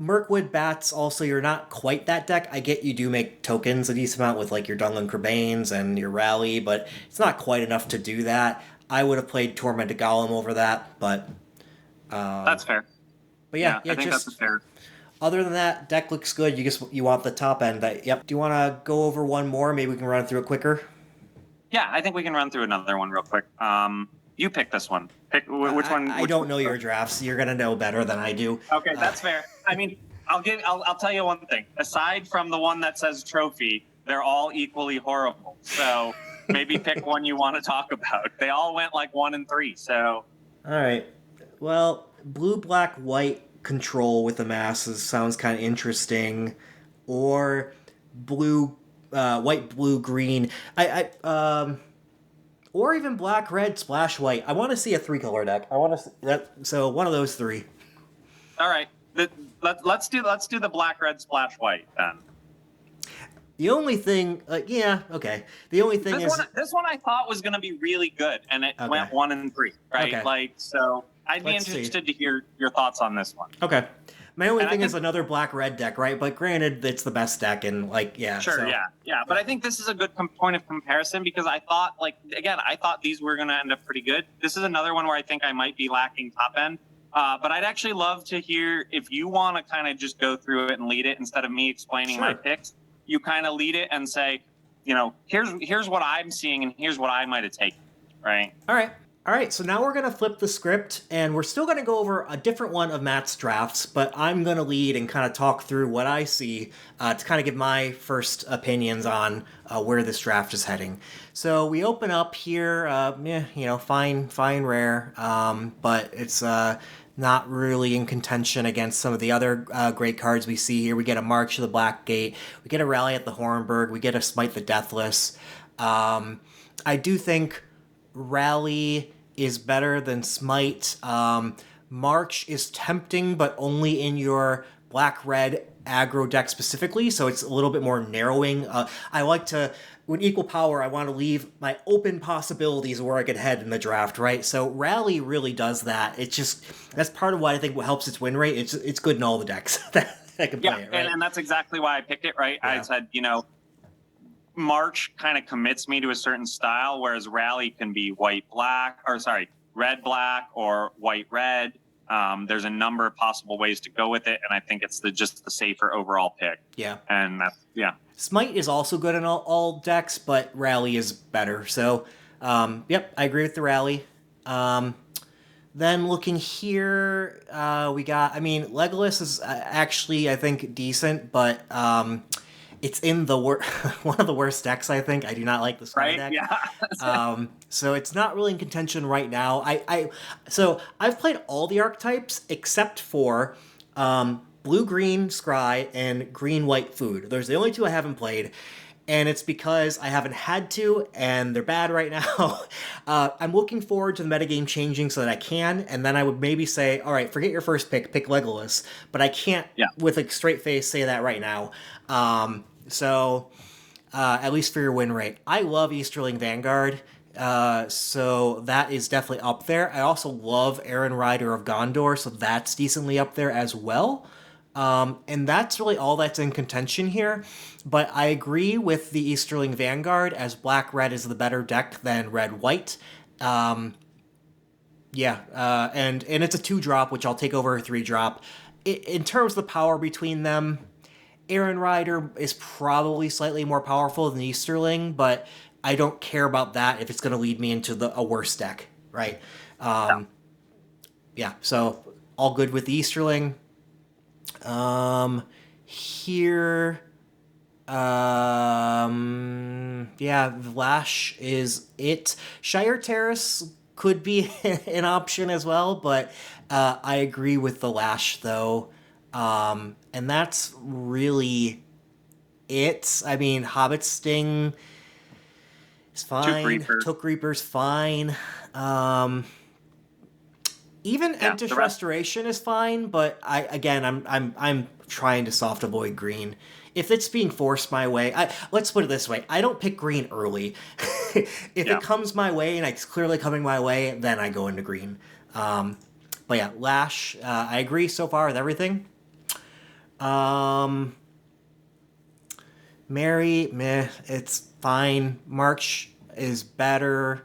Mirkwood Bats, also, you're not quite that deck. I get you do make tokens a decent amount with like your Dunlin Crebanes and your Rally, but it's not quite enough to do that. I would have played Tormented Golem over that, but... that's fair. But yeah, I think that's fair. Other than that, deck looks good. You want the top end. Yep. Do you want to go over one more? Maybe we can run through it quicker. Yeah, I think we can run through another one real quick. You pick this one. Pick which one. I don't know your drafts. You're gonna know better than I do. Okay, that's fair. I mean, I'll tell you one thing. Aside from the one that says trophy, they're all equally horrible. So maybe pick one you want to talk about. They all went like 1 and 3. So. All right. Well, blue, black, white control with the masses sounds kind of interesting, or blue, white, blue, green. Or even black, red, splash, white. I want to see a 3-color deck. I want to see that. So one of those 3. All right. Let's do the black, red, splash, white then. The only thing, okay. The only thing this one I thought was going to be really good, and it went 1 and 3, right? Okay. So I'd be interested to hear your thoughts on this one. Okay. My only thing is another black-red deck, right? But granted, it's the best deck, and Sure, so. yeah. But I think this is a good point of comparison because I thought, I thought these were going to end up pretty good. This is another one where I think I might be lacking top end. But I'd actually love to hear if you want to kind of just go through it and lead it instead of me explaining my picks. You kind of lead it and say, here's what I'm seeing and here's what I might have taken, right? All right, so now we're going to flip the script, and we're still going to go over a different one of Matt's drafts, but I'm going to lead and kind of talk through what I see to kind of give my first opinions on where this draft is heading. So we open up here, fine, rare, but it's not really in contention against some of the other great cards we see here. We get a March to the Blackgate, we get a Rally at the Hornburg, we get a Smite the Deathless. I do think Rally is better than Smite. March is tempting, but only in your black-red aggro deck specifically, so it's a little bit more narrowing. I like to, with equal power, I want to leave my open possibilities where I could head in the draft, right? So Rally really does that. It's just, that's part of what I think helps its win rate. It's good in all the decks that can play it, right? And that's exactly why I picked it, right? Yeah. I said, March kind of commits me to a certain style, whereas Rally can be red-black or white-red. There's a number of possible ways to go with it, and I think it's just the safer overall pick. Yeah. And Smite is also good in all decks, but Rally is better. So, I agree with the Rally. Then looking here, we got, Legolas is actually, I think, decent, but it's in the one of the worst decks, I think. I do not like the Sky Right? deck. Yeah. So it's not really in contention right now. So I've played all the archetypes except for blue green scry and green white food. Those are the only two I haven't played, and it's because I haven't had to, and they're bad right now. I'm looking forward to the metagame changing so that I can, and then I would maybe say, all right, forget your first pick Legolas, but I can't Yeah. with a straight face say that right now. So at least for your win rate. I love Easterling Vanguard, so that is definitely up there. I also love Aaron Rider of Gondor, so that's decently up there as well. And that's really all that's in contention here. But I agree with the Easterling Vanguard, as Black-Red is the better deck than Red-White. Yeah, and it's a 2-drop, which I'll take over a 3-drop. In terms of the power between them, Aaron Rider is probably slightly more powerful than Easterling, but I don't care about that if it's going to lead me into a worse deck, right? Yeah, so all good with the Easterling. Here, yeah, Lash is it. Shire Terrace could be an option as well, but I agree with the Lash though. And that's really it. I mean, Hobbit Sting is fine. Took Reaper's fine. Even Entish Restoration is fine, but I'm trying to soft avoid green. If it's being forced my way, let's put it this way: I don't pick green early. If it comes my way and it's clearly coming my way, then I go into green. But yeah, Lash, I agree so far with everything. Mary, meh, it's fine. March is better.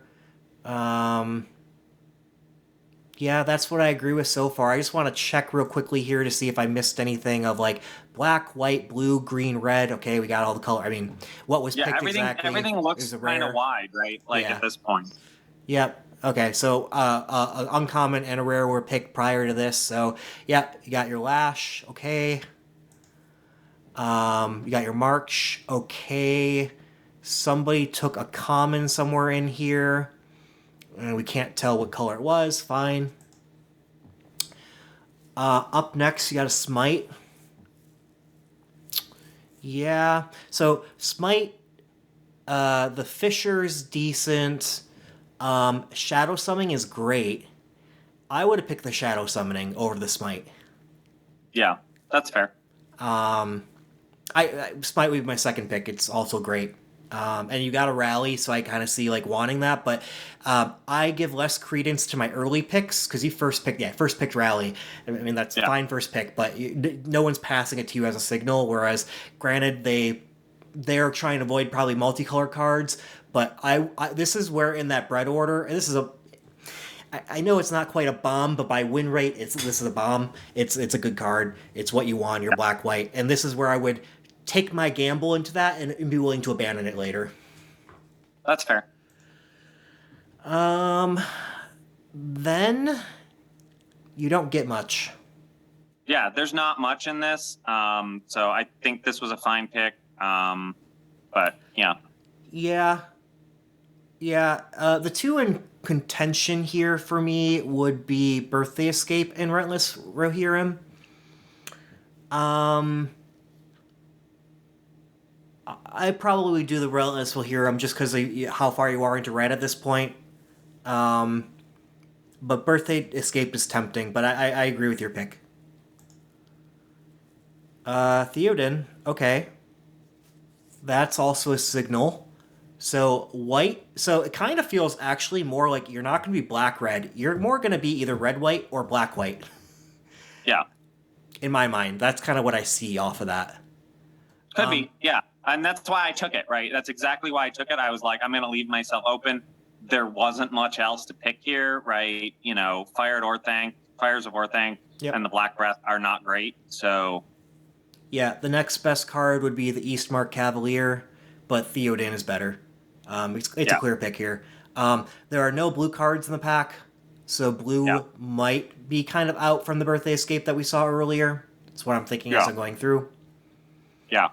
Yeah, that's what I agree with so far. I just want to check real quickly here to see if I missed anything of like black, white, blue, green, red. Okay, we got all the color. I mean, what was picked exactly? Everything looks kind of wide, right? Like at this point. Yep. Okay, so an uncommon and a rare were picked prior to this. So, yeah, you got your Lash. Okay. You got your March. Okay. Somebody took a common somewhere in here. And we can't tell what color it was. Fine. Up next, you got a Smite. Yeah. So, Smite, the Fisher's decent. Shadow Summoning is great. I would have picked the Shadow Summoning over the Smite. Yeah, that's fair. Smite would be my second pick. It's also great. And you got a Rally, so I kind of see like wanting that, but I give less credence to my early picks because you first picked Rally. I mean that's fine first pick, but no one's passing it to you as a signal. Whereas, granted, they're trying to avoid probably multicolor cards, but I this is where in that bread order, and this is I know it's not quite a bomb, but by win rate, this is a bomb. It's a good card. It's what you want. You're black white, and this is where I would take my gamble into that and be willing to abandon it later. That's fair. Then you don't get much. Yeah, there's not much in this. So I think this was a fine pick. But yeah. Yeah. The two in contention here for me would be Birthday Escape and Relentless Rohirrim. I probably do the Relentless Rohirrim just because of how far you are into red at this point. But Birthday Escape is tempting, but I agree with your pick. Theoden, okay. That's also a signal. So white, so it kind of feels actually more like you're not going to be black-red. You're more going to be either red-white or black-white. Yeah. In my mind, that's kind of what I see off of that. Could be, yeah. And that's why I took it, right? That's exactly why I took it. I was like, I'm going to leave myself open. There wasn't much else to pick here, right? You know, Fires of Orthanc, and the Black Breath are not great, so... Yeah, the next best card would be the Eastmark Cavalier, but Theoden is better. It's a clear pick here. There are no blue cards in the pack, so blue might be kind of out from the Birthday Escape that we saw earlier. That's what I'm thinking as I'm going through. Yeah.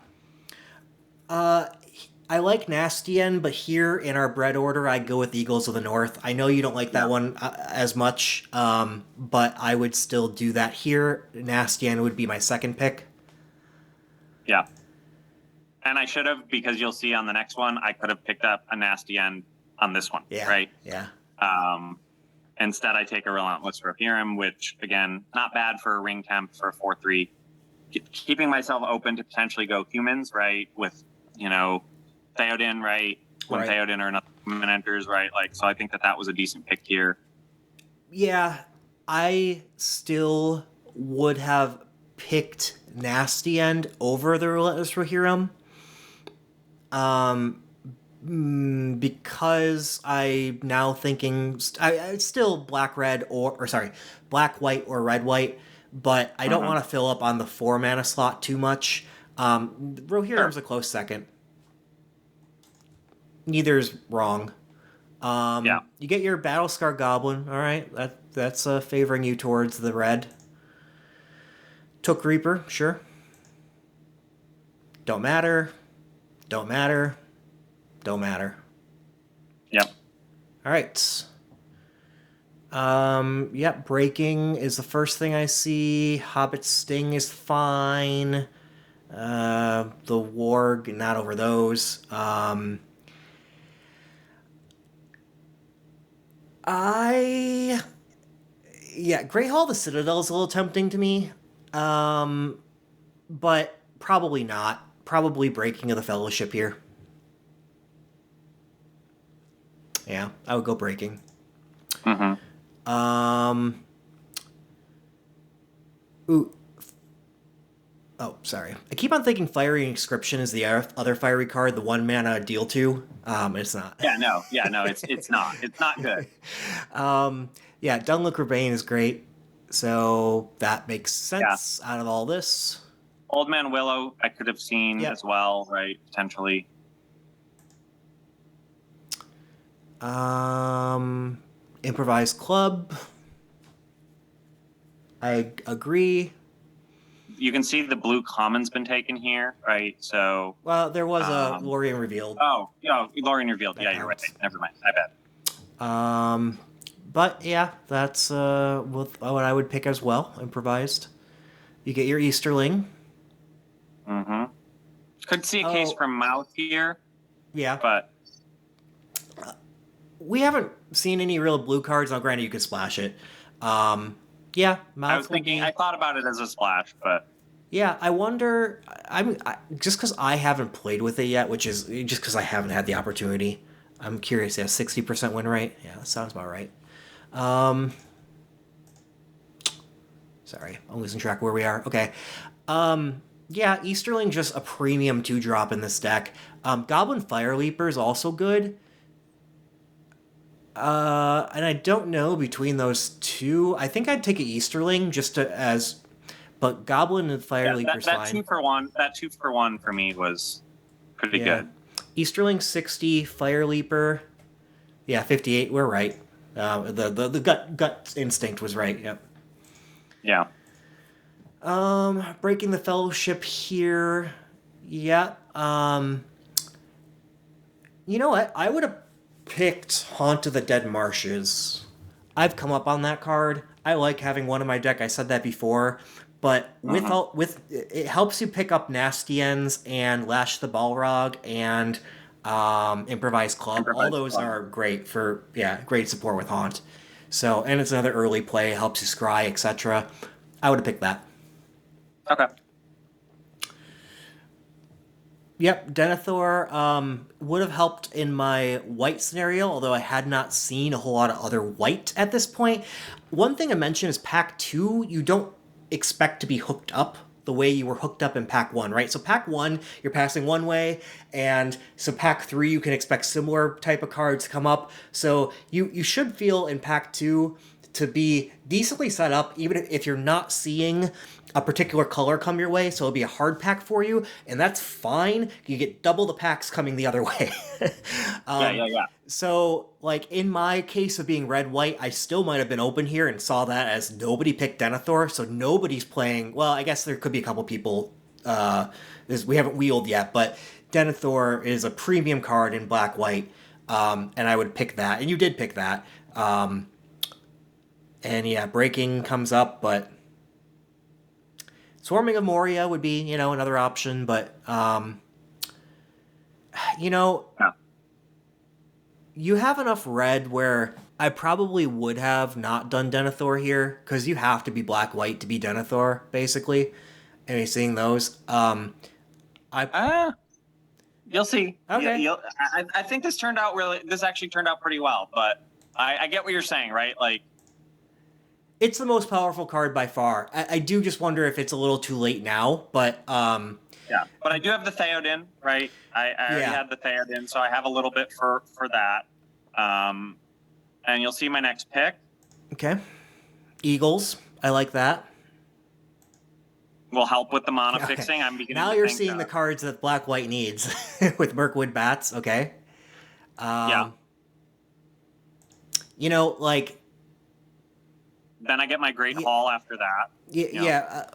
I like Nasty End, but here in our bread order, I go with Eagles of the North. I know you don't like that one as much, but I would still do that here. Nasty End would be my second pick. Yeah. And I should have, because you'll see on the next one, I could have picked up a Nasty End on this one, Yeah. right? Yeah. Instead, I take a Relentless Rohirrim, which, again, not bad for a ring temp for a 4-3. Keeping myself open to potentially go humans, right? With, Theoden, right? When Theoden or another human enters, right? Like, so I think that was a decent pick here. Yeah, I still would have picked Nasty End over the Relentless Rohirrim. Because I'm now thinking it's still black, white, or red, white, but I don't want to fill up on the 4 mana slot too much. Rohirrim's a close second. Neither's wrong. You get your Battlescar Goblin, all right? That's favoring you towards the red. Took Reaper, sure. Don't matter. Don't matter. Don't matter. Yep. All right. Breaking is the first thing I see. Hobbit Sting is fine. The Warg, not over those. Great Hall of the Citadel is a little tempting to me. But probably not. Probably Breaking of the Fellowship here. Yeah, I would go Breaking. Sorry. I keep on thinking Fiery Inscription is the other fiery card, the 1 mana deal 2. It's not. Yeah, no, it's not. It's not good. Dunlook Rebane is great. So that makes sense out of all this. Old Man Willow, I could have seen as well, right? Potentially. Improvised Club. I agree. You can see the blue common's been taken here, right? So. Well, there was a Lorien Revealed. Oh, Lorien Revealed. That you're right. Never mind. I bet. But yeah, that's what I would pick as well. Improvised. You get your Easterling. Could see a case from Mouth here. Yeah. But. We haven't seen any real blue cards. Now, granted, you could splash it. Mouth. I was thinking. I thought about it as a splash, but. Yeah, I wonder. Just because I haven't played with it yet, which is just because I haven't had the opportunity. I'm curious. Yeah, 60% win rate. Yeah, that sounds about right. Sorry, I'm losing track of where we are. Okay. Easterling just a premium 2-drop in this deck. Goblin Fire Leaper is also good. And I don't know between those two. I think I'd take an Easterling but Goblin and Fire Leaper's fine. That 2-for-1 for me was pretty good. Easterling 60, Fire Leaper. Yeah, 58. We're right. The gut instinct was right. Yep. Yeah. Breaking the Fellowship here. Yeah. You know what? I would have picked Haunt of the Dead Marshes. I've come up on that card. I like having one in my deck. I said that before. But with it helps you pick up Nasty Ends and Lash the Balrog and Improvised Club. All those are great for great support with Haunt. So, and it's another early play, helps you scry, etc. I would have picked that. Okay. Yep, Denethor would have helped in my white scenario, although I had not seen a whole lot of other white at this point. One thing I mentioned is Pack 2, you don't expect to be hooked up the way you were hooked up in Pack 1, right? So Pack 1, you're passing one way, and so Pack 3, you can expect similar type of cards to come up. So you should feel in Pack 2 to be decently set up, even if you're not seeing a particular color come your way, so it'll be a hard pack for you, and that's fine. You get double the packs coming the other way. Yeah. So, like, in my case of being red-white, I still might have been open here and saw that as nobody picked Denethor, so nobody's playing... Well, I guess there could be a couple people... we haven't wheeled yet, but Denethor is a premium card in black-white, and I would pick that. And you did pick that. And yeah, breaking comes up, but Swarming of Moria would be, another option, but, Yeah. you have enough red where I probably would have not done Denethor here, because you have to be black-white to be Denethor, basically. And you're seeing those. You'll see. Okay. I think this actually turned out pretty well, but I get what you're saying, right? Like, it's the most powerful card by far. I do just wonder if it's a little too late now, but yeah. But I do have the Theoden, right? I already had the Theoden, so I have a little bit for that. And you'll see my next pick. Okay. Eagles. I like that. Will help with the mana fixing. I'm beginning now to you're think seeing the cards that black-white needs with Mirkwood Bats. Okay. Yeah. Like. Then I get my Great Hall after that. Yeah.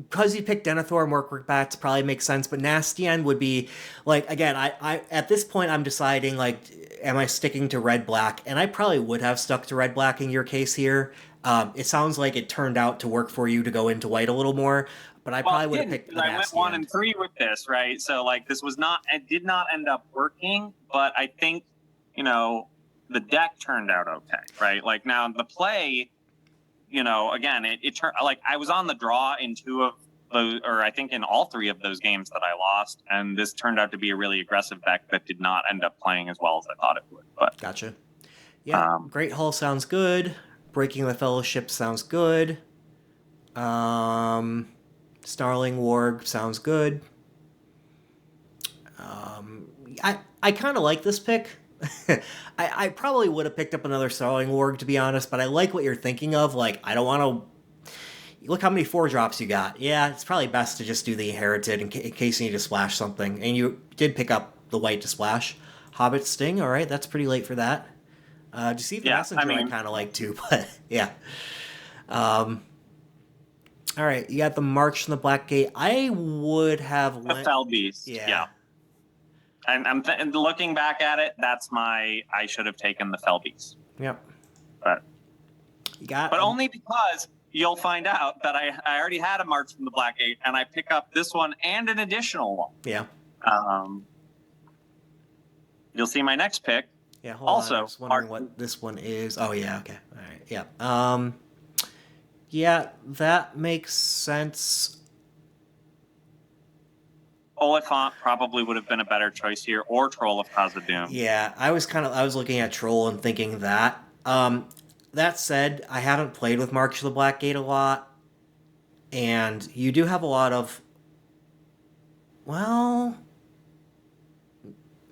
Because you picked Denethor and Mirkwood Bats probably makes sense, but Nasty End would be like, again, I at this point I'm deciding, like, am I sticking to red-black? And I probably would have stuck to red-black in your case here. It sounds like it turned out to work for you to go into white a little more, but I probably would have picked the I went 1 and 3 with this, right? So, like, it did not end up working, but I think, the deck turned out okay, right? Like, now the play, again, it turned, like, I was on the draw in 2 of those, or I think in all 3 of those games that I lost, and this turned out to be a really aggressive deck that did not end up playing as well as I thought it would. But gotcha. Yeah, Great Hall sounds good. Breaking the Fellowship sounds good. Snarling Warg sounds good. I kind of like this pick. I probably would have picked up another Snarling Warg, to be honest, but I like what you're thinking of. Like, I don't want to... Look how many 4-drops you got. Yeah, it's probably best to just do the Inherited in case you need to splash something. And you did pick up the white to splash. Hobbit Sting, all right, that's pretty late for that. Deceive the Messenger I kind of like too, but yeah. All right, you got the March from the Black Gate. I would have the Fell Beast. Yeah. And looking back at it, I should have taken the Fell Beast. Yep. But only because you'll find out that I already had a March from the Black Gate, and I pick up this one and an additional one. Yeah. You'll see my next pick. Yeah, hold on. I was wondering what this one is. Oh, yeah, okay. All right, yeah. Yeah, that makes sense. Oliphant probably would have been a better choice here, or Troll of Khazad-dûm. Yeah, I was looking at Troll and thinking that. That said, I haven't played with March of the Black Gate a lot, and you do have a lot of... Well...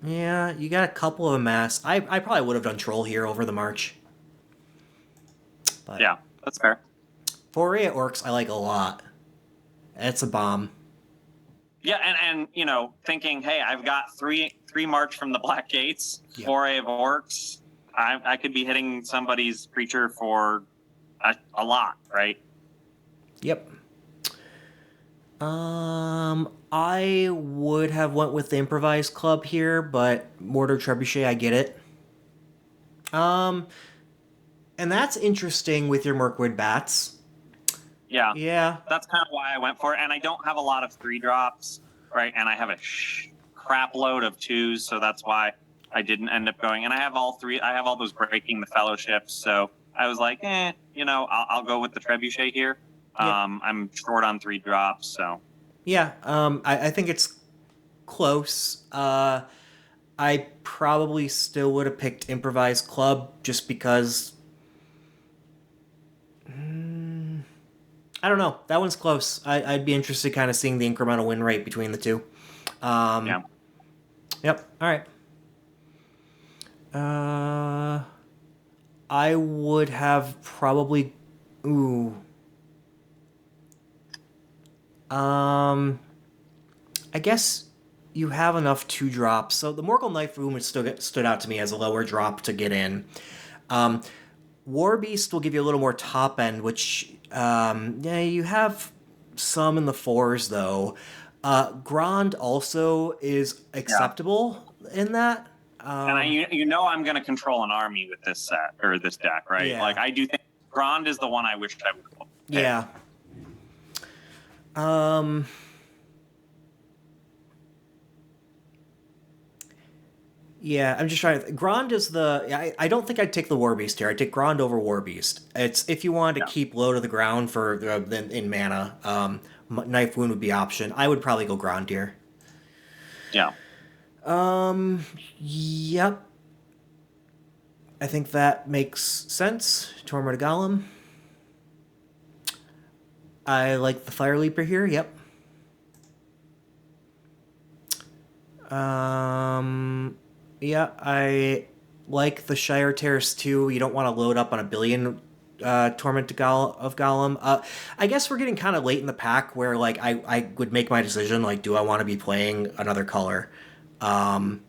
Yeah, you got a couple of amass. I probably would have done Troll here over the March. But yeah, that's fair. Foray at Orcs I like a lot. It's a bomb. Yeah, and thinking, hey, I've got three March from the Black Gates, yep. Foray of Orcs. I could be hitting somebody's creature for a lot, right? Yep. I would have went with the Improvised Club here, but Mortar Trebuchet, I get it. And that's interesting with your Mirkwood Bats. Yeah. Yeah. That's kind of why I went for it. And I don't have a lot of 3-drops, right? And I have a crap load of 2s, so that's why I didn't end up going. And I have all those Breaking the Fellowships, so I was like, I'll go with the Trebuchet here. Yeah. I'm short on 3-drops, so. Yeah, I think it's close. I probably still would have picked Improvised Club just because... I don't know. That one's close. I'd be interested kind of seeing the incremental win rate between the two. Yeah. Yep. All right. I would have probably... Ooh... I guess you have enough 2-drops. So the Morgul Knife Room stood out to me as a lower drop to get in. War Beast will give you a little more top end, which, you have some in the 4s, though. Grand also is acceptable in that. And I'm going to control an army with this set or this deck, right? Yeah. Like I do think Grand is the one I wish I would have picked. Yeah. Yeah, I'm just trying to. Grand is the. I don't think I'd take the War Beast here. I'd take Grand over War Beast. It's if you wanted to keep low to the ground for in mana. Knife Wound would be option. I would probably go Grand here. Yeah. Yep. I think that makes sense. Tormod Golem. I like the Fire Leaper here. Yep. Yeah, I like the Shire Terrace too. You don't want to load up on a billion Torment of Golem. I guess we're getting kind of late in the pack where like I would make my decision like, do I want to be playing another color? And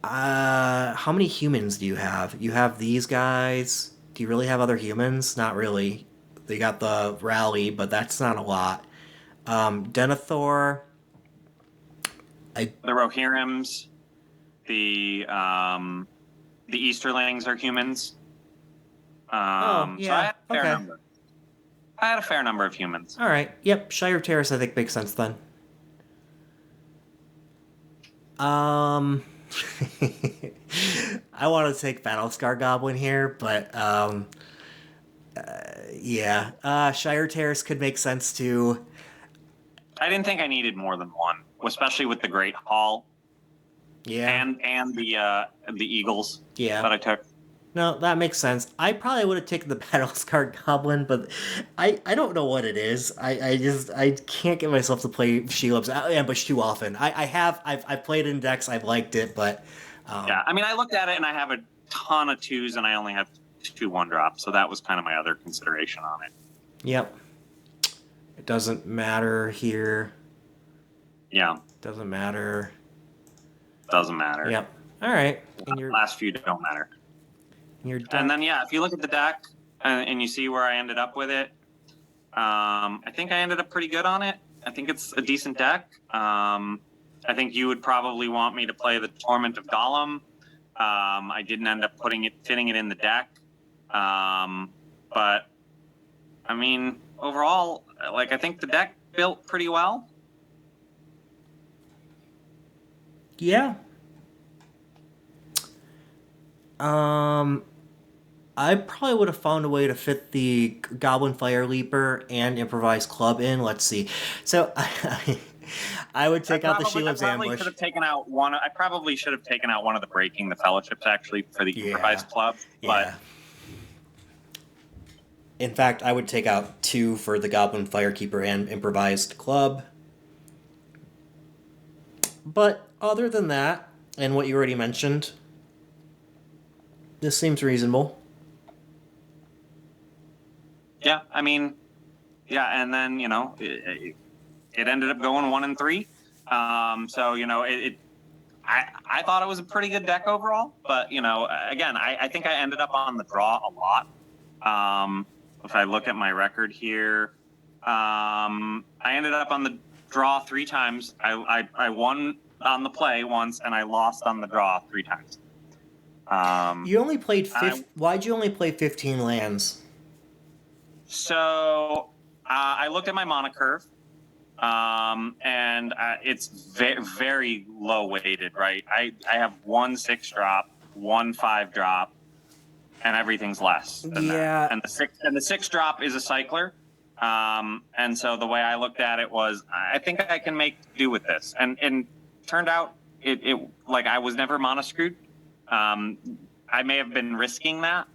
how many humans do you have? You have these guys. Do you really have other humans? Not really. They got the Rally, but that's not a lot. Denethor. The Rohirrims, the Easterlings are humans. Yeah. So I had a fair number. I had a fair number of humans. All right. Yep. Shire Terrace, I think, makes sense then. I want to take Battlescar Goblin here, but yeah. Shire Terrace could make sense too. I didn't think I needed more than one, especially with the Great Hall. Yeah. And the Eagles. Yeah. That I took. No, that makes sense. I probably would have taken the Battlescar Goblin, but I don't know what it is. I can't get myself to play Shelob's Ambush too often. I've played it in decks, I've liked it, but yeah, I mean I looked at it and I have a ton of 2s and I only have 2 1-drops, so that was kind of my other consideration on it. Yep. It doesn't matter here. Yeah. Doesn't matter. Doesn't matter. Yep. All right. And your last few don't matter. And then yeah, if you look at the deck and you see where I ended up with it, I think I ended up pretty good on it. I think it's a decent deck. I think you would probably want me to play the Torment of Golem. I didn't end up fitting it in the deck. But I mean, overall, like I think the deck built pretty well. Yeah. I probably would have found a way to fit the Goblin Fire Leaper and Improvised Club in. Let's see. So I would take out the Shelob's Ambush. I probably should have taken out one of the Breaking the Fellowships actually for the Improvised Club. But in fact, I would take out 2 for the Goblin Firekeeper and Improvised Club. But other than that, and what you already mentioned, this seems reasonable. Yeah, I mean, yeah, and then, you know, it ended up going 1 and 3. So, you know, I thought it was a pretty good deck overall, but, you know, again, I think I ended up on the draw a lot. If I look at my record here, I ended up on the draw 3 times. I won on the play once, and I lost on the draw 3 times. You only played why'd you only play 15 lands? So I looked at my mana curve, and it's very low weighted, right? I have 1 6-drop, 1 5-drop, and everything's less than that. And the 6-drop is a cycler. And so the way I looked at it was, I think I can make do with this. And turned out it like I was never mana screwed. I may have been risking that,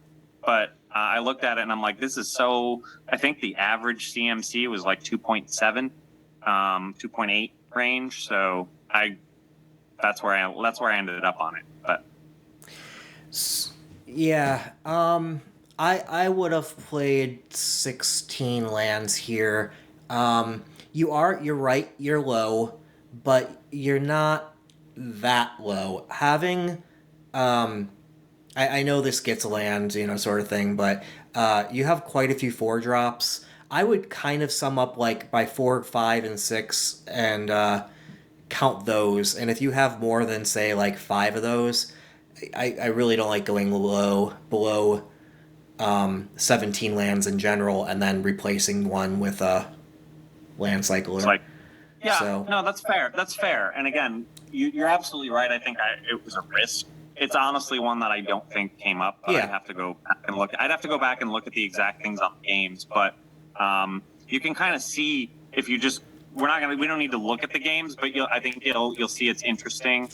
but I looked at it and I'm like, this is so. I think the average CMC was like 2.7, 2.8 range. So that's where I ended up on it. But yeah, I would have played 16 lands here. You're right, you're low, but you're not that low. Having I know this gets land, you know, sort of thing, but You have quite a few 4-drops. I would kind of sum up like by 4, 5, and 6 and count those. And if you have more than say like 5 of those, I really don't like going below 17 lands in general and then replacing one with a land cycler. It's like, yeah, So- no, that's fair. That's fair. And again, you're absolutely right. I think it was a risk. It's honestly one that I don't think came up, but Yeah. I'd have to go back and look. I'd have to go back and look at the exact things on the games, but you can kind of see if you just we don't need to look at the games, but I think you'll see it's interesting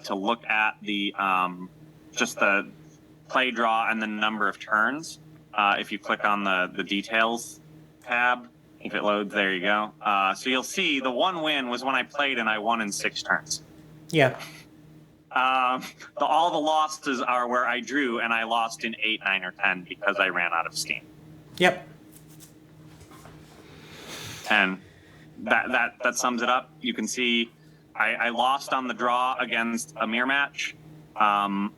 to look at the just the play draw and the number of turns. If you click on the details tab, if it loads, there you go. So you'll see the one win was when I played and I won in 6 turns. Yeah. All the losses are where I drew and I lost in 8, 9, or 10 because I ran out of steam. Yep. And that sums it up. You can see I lost on the draw against a mirror match, and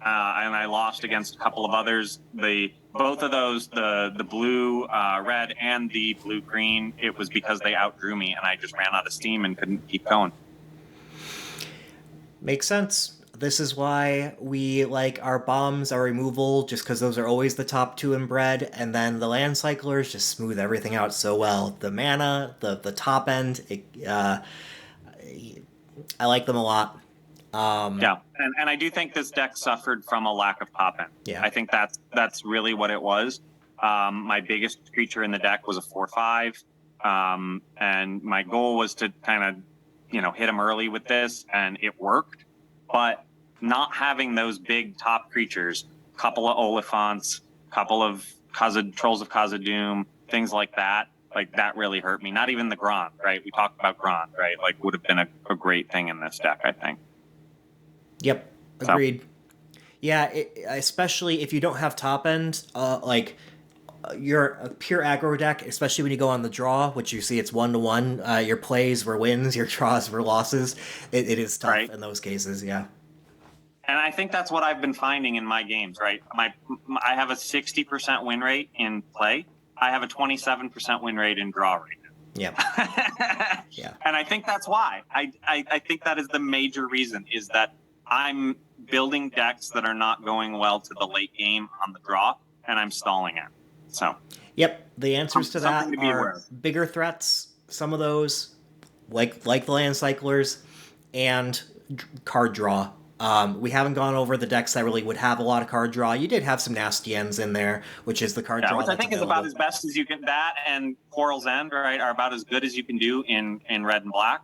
I lost against a couple of others. Both of those, the blue red and the blue green, it was because they outdrew me and I just ran out of steam and couldn't keep going. Makes sense. This is why we like our bombs, our removal, just because those are always the top 2 in bread, and then the land cyclers just smooth everything out so well. The mana, the top end, I like them a lot. Yeah, and I do think this deck suffered from a lack of top end. Yeah. I think that's really what it was. My biggest creature in the deck was a 4/5, and my goal was to kind of hit him early with this, and it worked. But not having those big top creatures, couple of Oliphants, couple of Trolls of Khazad-dûm, things like that really hurt me. Not even the Grand, right? We talked about Grand, right? Like, would have been a great thing in this deck, I think. Yep, agreed. So. Yeah, especially if you don't have top end, you're a pure aggro deck, especially when you go on the draw, which you see it's 1-to-1. Your plays were wins, your draws were losses. It is tough in those cases, yeah. And I think that's what I've been finding in my games, right? I have a 60% win rate in play. I have a 27% win rate in draw right now. Yeah. Yeah. And I think that's why. I think that is the major reason, is that I'm building decks that are not going well to the late game on the draw, and I'm stalling it. So. Yep, the answers to that are aware. Bigger threats, some of those, like the land cyclers, and card draw. We haven't gone over the decks that really would have a lot of card draw. You did have some nasty ends in there, which is the card draw. Which I think is about as best as you can. That and Quarrel's End, right, are about as good as you can do in red and black.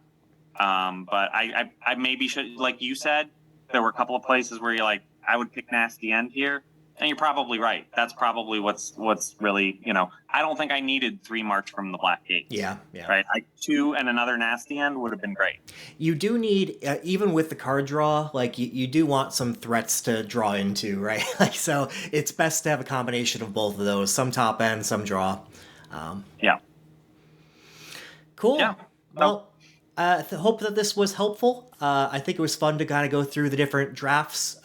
But I maybe should, like you said, there were a couple of places where you're like, I would pick nasty end here. And you're probably right. That's probably what's really, I don't think I needed 3 March from the Black Gate. Yeah. Right? 2 and another nasty end would have been great. You do need, even with the card draw, like you do want some threats to draw into, right? So it's best to have a combination of both of those, some top end, some draw. Yeah. Cool. Yeah. Well, hope that this was helpful. I think it was fun to kind of go through the different drafts.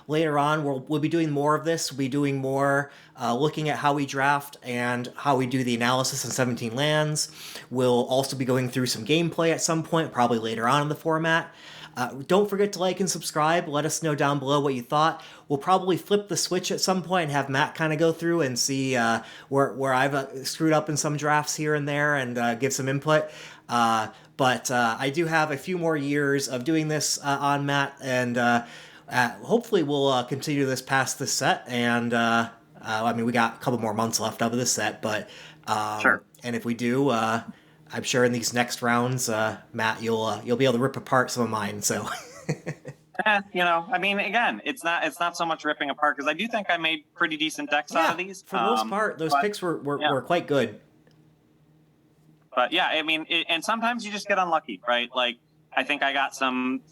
Later on, we'll be doing more of this. We'll be doing more looking at how we draft and how we do the analysis in 17 lands. We'll also be going through some gameplay at some point, probably later on in the format. Don't forget to like and subscribe. Let us know down below what you thought. We'll probably flip the switch at some point and have Matt kind of go through and see where I've screwed up in some drafts here and there and give some input. But I do have a few more years of doing this on Matt, and hopefully we'll continue this past this set. And we got a couple more months left of this set, but Sure. And if we do, I'm sure in these next rounds, Matt, you'll be able to rip apart some of mine. So. Again, it's not so much ripping apart, because I do think I made pretty decent decks out of these. For the most part, those picks were quite good. But yeah, and sometimes you just get unlucky, right? Like, I think I got some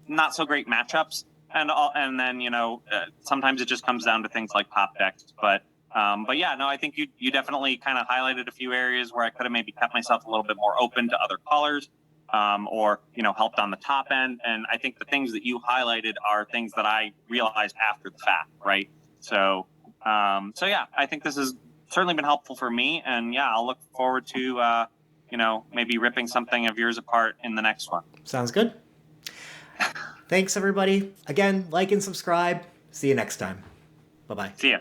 not so great matchups, and then sometimes it just comes down to things like pop decks. But yeah, no, I think you definitely kind of highlighted a few areas where I could have maybe kept myself a little bit more open to other colors, or helped on the top end. And I think the things that you highlighted are things that I realized after the fact, right? So So yeah, I think this has certainly been helpful for me, and yeah, I'll look forward to maybe ripping something of yours apart in the next one. Sounds good. Thanks, everybody. Again, like and subscribe. See you next time. Bye-bye. See ya.